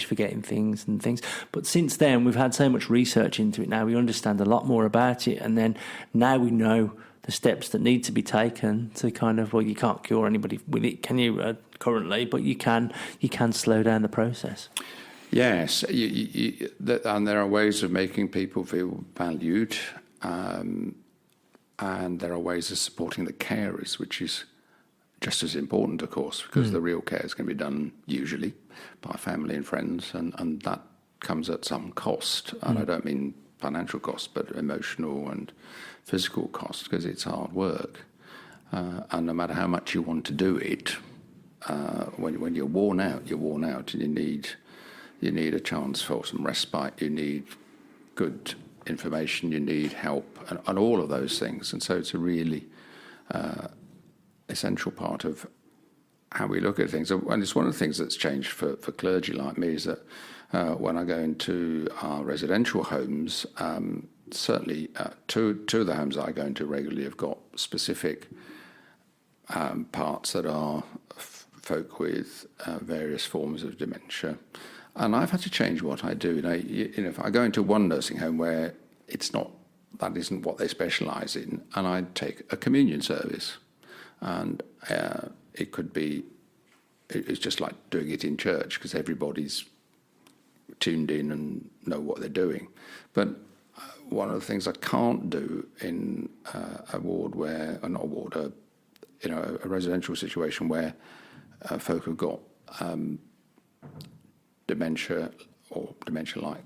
forgetting things and things. But since then, we've had so much research into it now, we understand a lot more about it, and then now we know the steps that need to be taken to kind of, well, you can't cure anybody with it, can you, currently, but you can slow down the process. Yes, and there are ways of making people feel valued, and there are ways of supporting the carers, which is just as important, of course, because the real care is going to be done usually by family and friends, and that comes at some cost. And I don't mean financial cost, but emotional and physical cost, because it's hard work. And no matter how much you want to do it, when you're worn out, and you need a chance for some respite, you need good information, you need help, and all of those things. And so it's a really essential part of how we look at things. And it's one of the things that's changed for clergy like me, is that when I go into our residential homes, certainly two of the homes I go into regularly have got specific parts that are folk with various forms of dementia. And I've had to change what I do. If I go into one nursing home where that isn't what they specialise in, and I take a communion service, and it could be, it's just like doing it in church, because everybody's tuned in and know what they're doing. But one of the things I can't do in a residential situation where folk have got dementia or dementia-like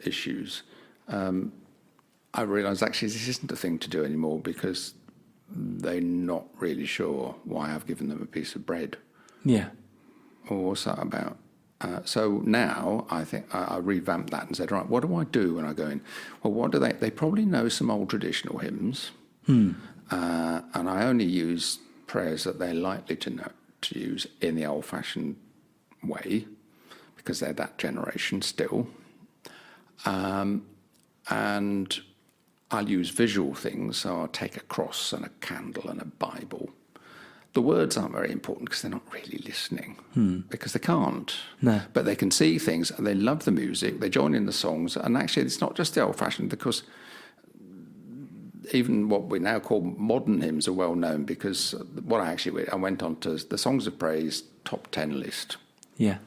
issues, I realise actually this isn't a thing to do anymore, because they're not really sure why I've given them a piece of bread. Yeah. Or what's that about? So now I think I revamped that and said, right, what do I do when I go in? Well, what do they probably know some old traditional hymns, and I only use prayers that they're likely to use in the old-fashioned way, because they're that generation still. And I'll use visual things, so I'll take a cross and a candle and a Bible, the words aren't very important because they're not really listening, because they can't. No. But they can see things and they love the music, they join in the songs, and actually it's not just the old-fashioned, because even what we now call modern hymns are well known, because I went on to the Songs of Praise top 10 list. Yeah.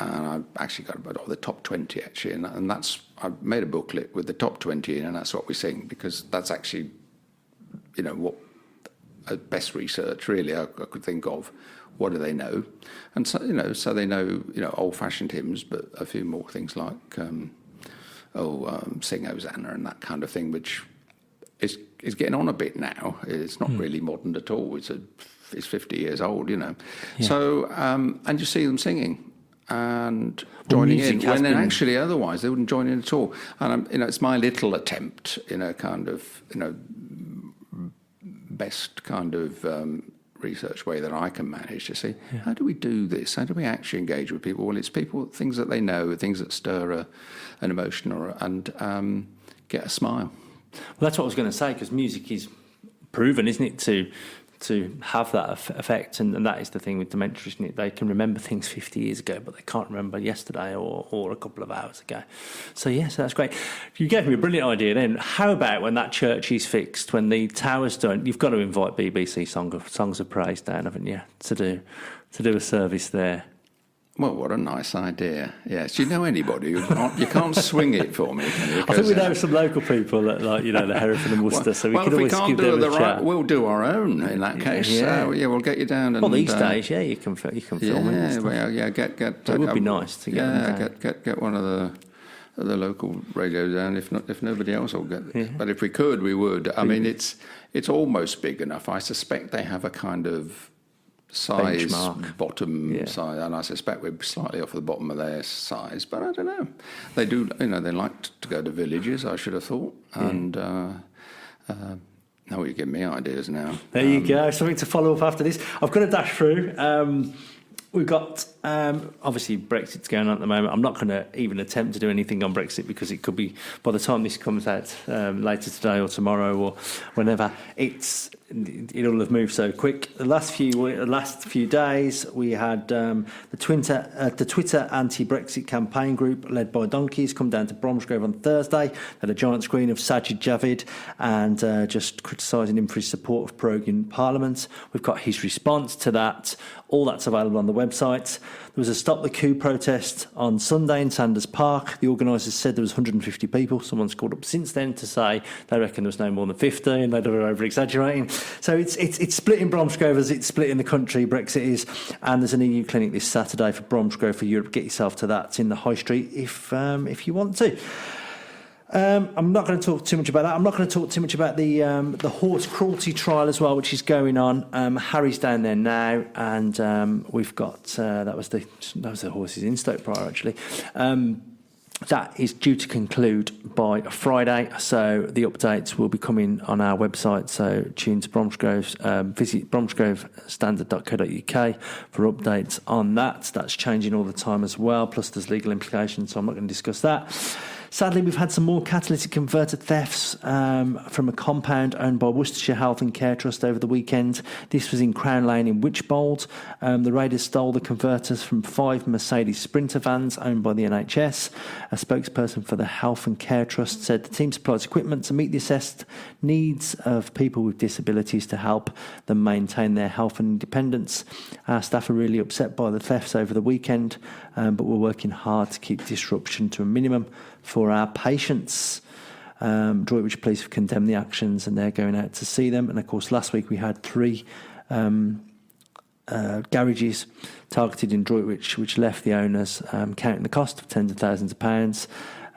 And I've actually got about the top 20 actually, and that's, I've made a booklet with the top 20 in, and that's what we sing, because that's actually, what best research really I could think of. What do they know? And so, so they know, old-fashioned hymns, but a few more things like, Sing Hosanna and that kind of thing, which is getting on a bit now. It's not really modern at all. It's 50 years old, Yeah. So, and you see them singing and joining in, when then actually otherwise they wouldn't join in at all. And it's my little attempt in a kind of best kind of research way that I can manage to see how do we do this? How do we actually engage with people? Well, it's things that they know, things that stir an emotion and get a smile. Well, that's what I was going to say, because music is proven, isn't it, to have that effect, and that is the thing with dementia, isn't it? They can remember things 50 years ago, but they can't remember yesterday or a couple of hours ago. So that's great. You gave me a brilliant idea then. How about when that church is fixed, when the tower's done, you've got to invite BBC Songs of Praise down, haven't you, to do a service there? Well, what a nice idea. Yes. Do you know anybody? You can't swing it for me, can you? I think we know some local people that, the Hereford and Worcester, so we could always give them a chat. We'll do our own in that case. Yeah. We'll get you down. And, these days, you can film it. Get. It would be nice to get one of the local radios down. If nobody else will get it, but if we could, we would. I mean, it's almost big enough. I suspect they have a kind of size benchmark. Bottom size, and I suspect we're slightly off the bottom of their size, but I don't know. They do, they like to go to villages, I should have thought, and now you give me ideas now. There you go, something to follow up after this. I've got to dash through. We've got, obviously, Brexit's going on at the moment. I'm not going to even attempt to do anything on Brexit, because it could be, by the time this comes out later today or tomorrow or whenever, it'll have moved so quick. The last few days, we had the Twitter anti-Brexit campaign group led by donkeys come down to Bromsgrove on Thursday. They had a giant screen of Sajid Javid and just criticising him for his support of pro-Union Parliament. We've got his response to that. All that's available on the website. There was a Stop the Coup protest on Sunday in Sanders Park. The organisers said there was 150 people. Someone's called up since then to say they reckon there was no more than 50, and they were over-exaggerating. So it's split in Bromsgrove as it's split in the country, Brexit is. And there's an EU clinic this Saturday for Bromsgrove for Europe. Get yourself to that. It's in the High Street if you want to. I'm not going to talk too much about that. I'm not going to talk too much about the horse cruelty trial as well, which is going on. Harry's down there now, and we've got that was the horses in Stoke Prior actually. That is due to conclude by Friday, so the updates will be coming on our website. So tune to Bromsgrove's, visit bromsgrovestandard.co.uk for updates on that. That's changing all the time as well. Plus, there's legal implications, so I'm not going to discuss that. Sadly, we've had some more catalytic converter thefts from a compound owned by Worcestershire Health and Care Trust over the weekend. This was in Crown Lane in Wychbold. The raiders stole the converters from 5 Mercedes Sprinter vans owned by the NHS. A spokesperson for the Health and Care Trust said the team supplies equipment to meet the assessed needs of people with disabilities to help them maintain their health and independence. Our staff are really upset by the thefts over the weekend, but we're working hard to keep disruption to a minimum for our patients. Droitwich Police have condemned the actions and they're going out to see them. And of course, last week we had 3 garages targeted in Droitwich, which left the owners counting the cost of tens of thousands of pounds.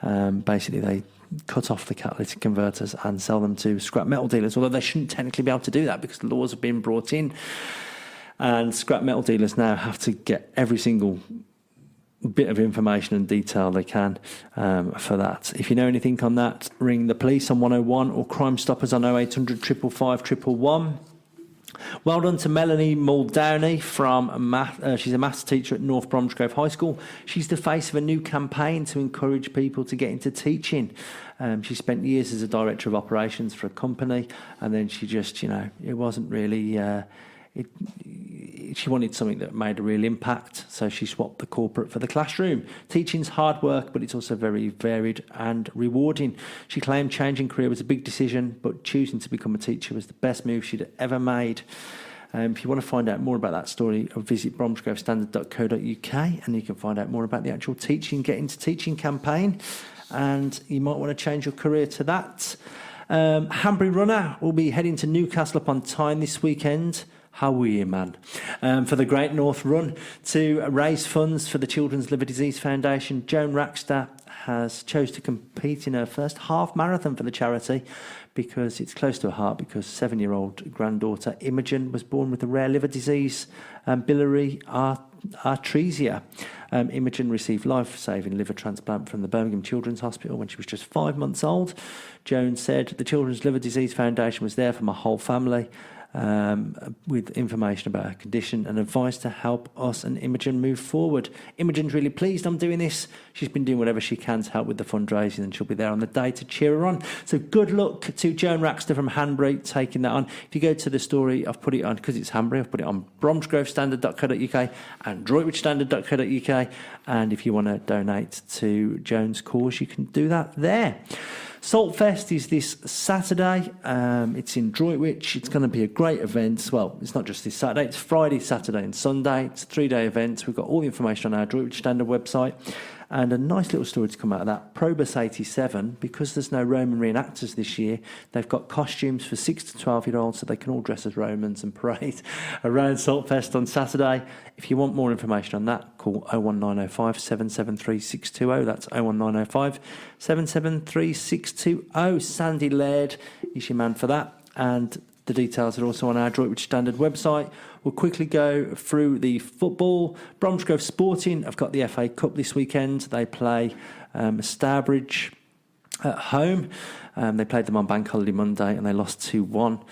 Basically, they cut off the catalytic converters and sell them to scrap metal dealers, although they shouldn't technically be able to do that because the laws have been brought in. And scrap metal dealers now have to get every single bit of information and detail they can for that. If you know anything on that, ring the police on 101 or Crime Stoppers on 0800 555 111. Well done to Melanie Muldowney from math. She's a maths teacher at North Bromsgrove High School. She's the face of a new campaign to encourage people to get into teaching. She spent years as a director of operations for a company, and then she just, it wasn't really she wanted something that made a real impact, so she swapped the corporate for the classroom. Teaching's hard work, but it's also very varied and rewarding. She claimed changing career was a big decision, but choosing to become a teacher was the best move she'd ever made. If you want to find out more about that story, visit bromsgrovestandard.co.uk, and you can find out more about the actual Get Into Teaching campaign, and you might want to change your career to that. Hanbury Runner will be heading to Newcastle upon Tyne this weekend. How are you, man? For the Great North Run to raise funds for the Children's Liver Disease Foundation. Joan Rackster has chose to compete in her first half marathon for the charity because it's close to her heart, because 7-year-old granddaughter Imogen was born with a rare liver disease, biliary atresia. Imogen received life-saving liver transplant from the Birmingham Children's Hospital when she was just 5 months old. Joan said, "The Children's Liver Disease Foundation was there for my whole family, with information about her condition and advice to help us and Imogen move forward. Imogen's really pleased I'm doing this. She's been doing whatever she can to help with the fundraising, and she'll be there on the day to cheer her on." So good luck to Joan Rackster from Hanbury taking that on. If you go to the story, I've put it on, because it's Hanbury, I've put it on bromsgrovestandard.co.uk and droitwichstandard.co.uk, and if you want to donate to Joan's cause, you can do that there. Saltfest is this Saturday. It's in Droitwich. It's going to be a great event. Well, it's not just this Saturday. It's Friday, Saturday and Sunday. It's a 3-day event. We've got all the information on our Droitwich Standard website. And a nice little story to come out of that. Probus 87, because there's no Roman reenactors this year, they've got costumes for 6 to 12-year-olds so they can all dress as Romans and parade around Saltfest on Saturday. If you want more information on that, call 01905 773 620. That's 01905 773 620. Sandy Laird is your man for that. And the details are also on our Droitwich Standard website. We'll quickly go through the football. Bromsgrove Sporting have got the FA Cup this weekend. They play Stourbridge at home. They played them on Bank Holiday Monday and they lost 2-1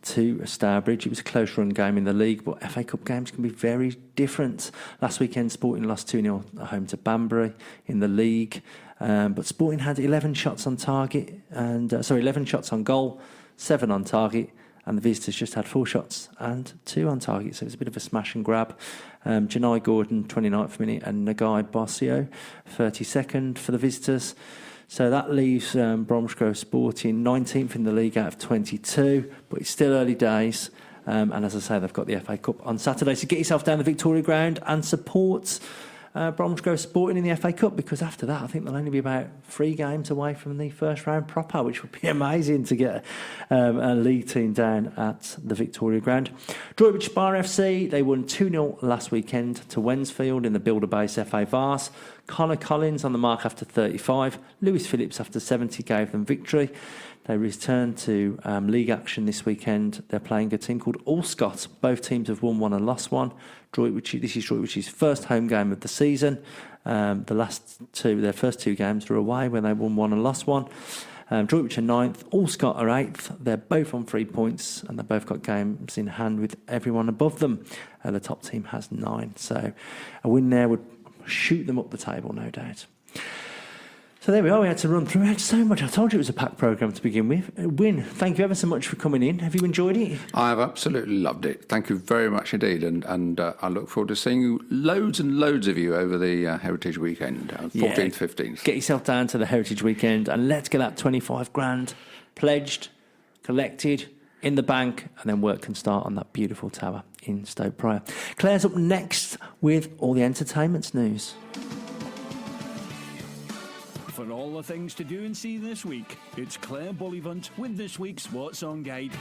to Stourbridge. It was a close run game in the league, but FA Cup games can be very different. Last weekend, Sporting lost 2-0 at home to Banbury in the league. But Sporting had 11 shots on target, and 11 shots on goal, 7 on target, and the visitors just had 4 shots and 2 on target, so it was a bit of a smash and grab. Janai Gordon, 29th minute, and Nagai Bossio, 32nd for the visitors. So that leaves Bromsgrove Sporting 19th in the league out of 22, but it's still early days. And as I say, they've got the FA Cup on Saturday. So get yourself down the Victoria Ground and support Bromsgrove Sporting in the FA Cup, because after that I think they'll only be about 3 games away from the first round proper, which would be amazing to get a league team down at the Victoria Ground. Droitwich Spar FC, they won 2-0 last weekend to Wensfield in the Builder Base FA Vars. Connor Collins on the mark after 35. Lewis Phillips after 70 gave them victory. They return to league action this weekend. They're playing a team called Allscott. Both teams have won 1 and lost 1. This is Droitwich's first home game of the season. Their first 2 games were away when they won 1 and lost 1. Droitwich are 9th, Allscott are 8th. They're both on 3 points and they've both got games in hand with everyone above them. The top team has 9. So a win there would shoot them up the table, no doubt. So there we are, we had to run through. I had so much. I told you it was a packed programme to begin with. Wyn, thank you ever so much for coming in. Have you enjoyed it? I have absolutely loved it. Thank you very much indeed. And I look forward to seeing you, loads and loads of you, over the Heritage Weekend, 14th, 15th. Get yourself down to the Heritage Weekend and let's get that 25 grand pledged, collected, in the bank, and then work can start on that beautiful tower in Stoke Prior. Claire's up next with all the entertainment news. For all the things to do and see this week, it's Claire Bullivant with this week's What's On Guide.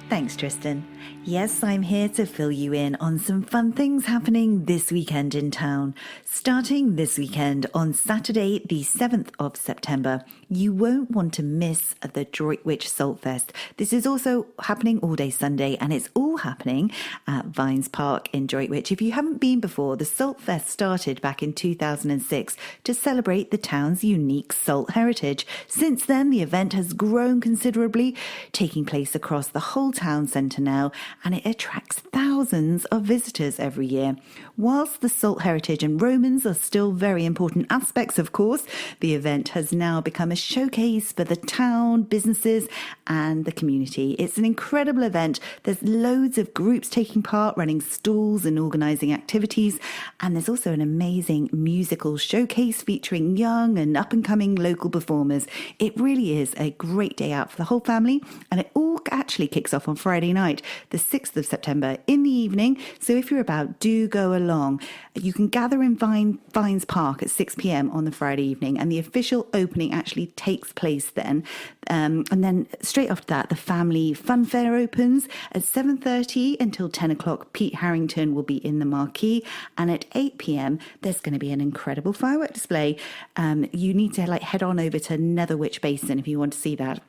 Thanks, Tristan. Yes, I'm here to fill you in on some fun things happening this weekend in town. Starting this weekend on Saturday, the 7th of September, you won't want to miss the Droitwich Saltfest. This is also happening all day Sunday, and it's all happening at Vines Park in Droitwich. If you haven't been before, the Saltfest started back in 2006 to celebrate the town's unique salt heritage. Since then, the event has grown considerably, taking place across the whole town centre now, and it attracts thousands of visitors every year. Whilst the Salt heritage and Romans are still very important aspects, of course, the event has now become a showcase for the town, businesses and the community. It's an incredible event. There's loads of groups taking part, running stalls and organising activities, and there's also an amazing musical showcase featuring young and up-and-coming local performers. It really is a great day out for the whole family, and it all actually kicks off on Friday night, the 6th of September in the evening. So if you're about, do go along. You can gather in Vines Park at 6 p.m. on the Friday evening, and the official opening actually takes place then. And then straight after that, the family fun fair opens at 7:30 until 10 o'clock. Pete Harrington will be in the marquee, and at 8 p.m. there's going to be an incredible firework display. You need to head on over to Netherwich Basin if you want to see that.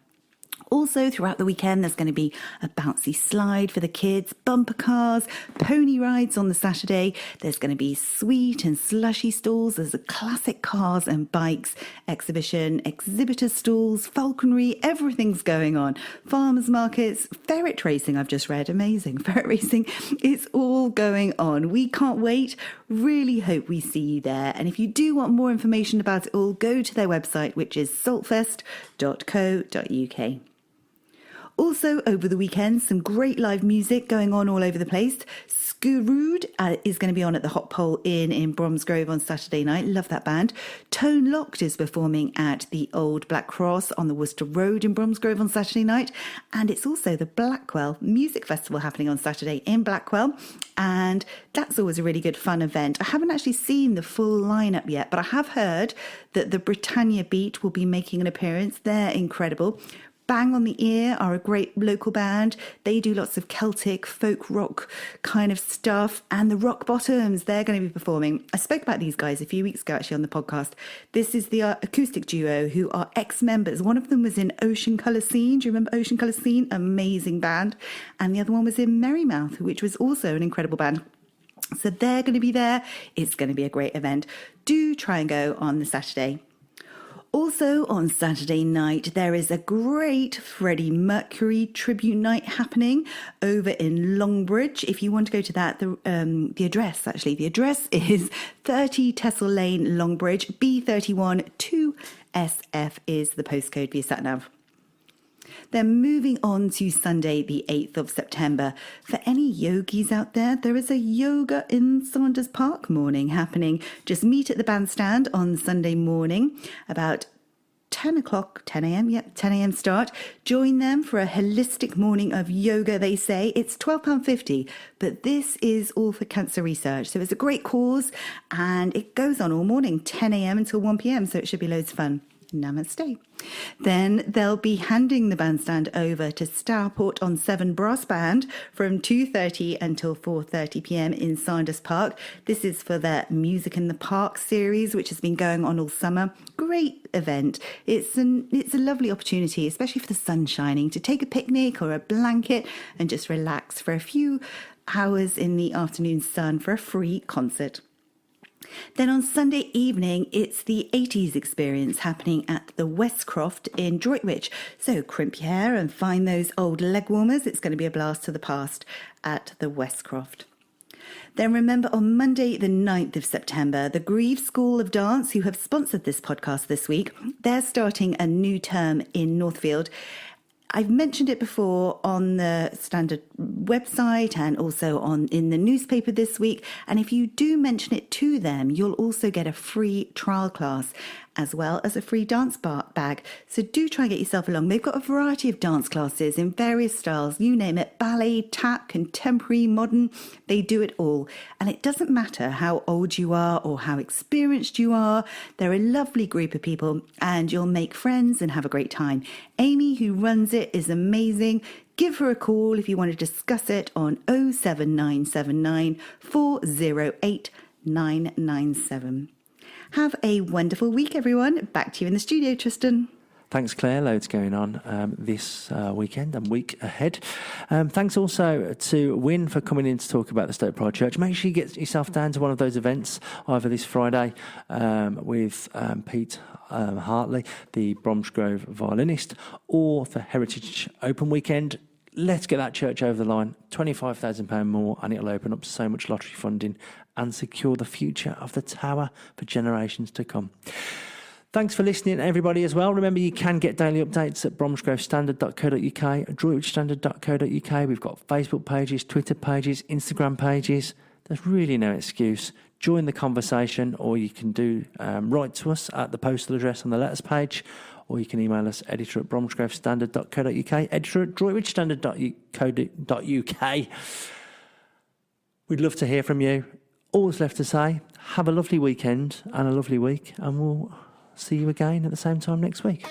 Also, throughout the weekend, there's going to be a bouncy slide for the kids, bumper cars, pony rides on the Saturday. There's going to be sweet and slushy stalls. There's a classic cars and bikes exhibition, exhibitor stalls, falconry, everything's going on. Farmers markets, ferret racing, I've just read. Amazing. Ferret racing. It's all going on. We can't wait. Really hope we see you there. And if you do want more information about it all, go to their website, which is saltfest.co.uk. Also, over the weekend, some great live music going on all over the place. Screwed is going to be on at the Hot Pole Inn in Bromsgrove on Saturday night. Love that band. Tone Locked is performing at the Old Black Cross on the Worcester Road in Bromsgrove on Saturday night. And it's also the Blackwell Music Festival happening on Saturday in Blackwell. And that's always a really good fun event. I haven't actually seen the full lineup yet, but I have heard that the Britannia Beat will be making an appearance. They're incredible. Bang on the Ear are a great local band. They do lots of Celtic folk rock kind of stuff. And the Rock Bottoms, they're going to be performing. I spoke about these guys a few weeks ago actually on the podcast. This is the acoustic duo who are ex-members. One of them was in Ocean Colour Scene. Do you remember Ocean Colour Scene? Amazing band. And the other one was in Merrymouth, which was also an incredible band. So they're going to be there. It's going to be a great event. Do try and go on the Saturday. Also on Saturday night, there is a great Freddie Mercury tribute night happening over in Longbridge. If you want to go to that, the address is 30 Tessel Lane, Longbridge, B31 2SF is the postcode for your sat-nav. Then moving on to Sunday, the 8th of September. For any yogis out there, there is a yoga in Saunders Park morning happening. Just meet at the bandstand on Sunday morning about 10 o'clock, 10 a.m. Yep, 10 a.m. start. Join them for a holistic morning of yoga, they say. It's £12.50, but this is all for cancer research. So it's a great cause and it goes on all morning, 10 a.m. until 1 p.m. So it should be loads of fun. Namaste. Then they'll be handing the bandstand over to Stourport on 7 Brass Band from 2:30 until 4:30 p.m. in Saunders Park. This is for their Music in the Park series, which has been going on all summer. Great event. It's a lovely opportunity, especially for the sun shining, to take a picnic or a blanket and just relax for a few hours in the afternoon sun for a free concert. Then on Sunday evening, it's the 80s experience happening at the Westcroft in Droitwich. So crimp your hair and find those old leg warmers. It's going to be a blast to the past at the Westcroft. Then remember, on Monday, the 9th of September, the Grieve School of Dance, who have sponsored this podcast this week, they're starting a new term in Northfield. I've mentioned it before on the Standard website and also in the newspaper this week. And if you do mention it to them, you'll also get a free trial class as well as a free dance bag. So do try and get yourself along. They've got a variety of dance classes in various styles, you name it, ballet, tap, contemporary, modern, they do it all. And it doesn't matter how old you are or how experienced you are. They're a lovely group of people and you'll make friends and have a great time. Amy, who runs it, is amazing. Give her a call if you want to discuss it on 07979 408 997. Have a wonderful week, everyone. Back to you in the studio, Tristan. Thanks, Claire. Loads going on this weekend and week ahead. Thanks also to Wyn for coming in to talk about the Stoke Prior Church. Make sure you get yourself down to one of those events, either this Friday with Pete Hartley, the Bromsgrove violinist, or the Heritage Open Weekend let's get that church over the line. £25,000 more, and it'll open up so much lottery funding and secure the future of the tower for generations to come. Thanks for listening, everybody, as well. Remember, you can get daily updates at bromsgrovestandard.co.uk, droitwichstandard.co.uk. We've got Facebook pages, Twitter pages, Instagram pages. There's really no excuse. Join the conversation, or you can write to us at the postal address on the letters page, or you can email us, editor@bromsgrovestandard.co.uk, editor@droitwichstandard.co.uk. We'd love to hear from you. All that's left to say, have a lovely weekend and a lovely week, and we'll see you again at the same time next week.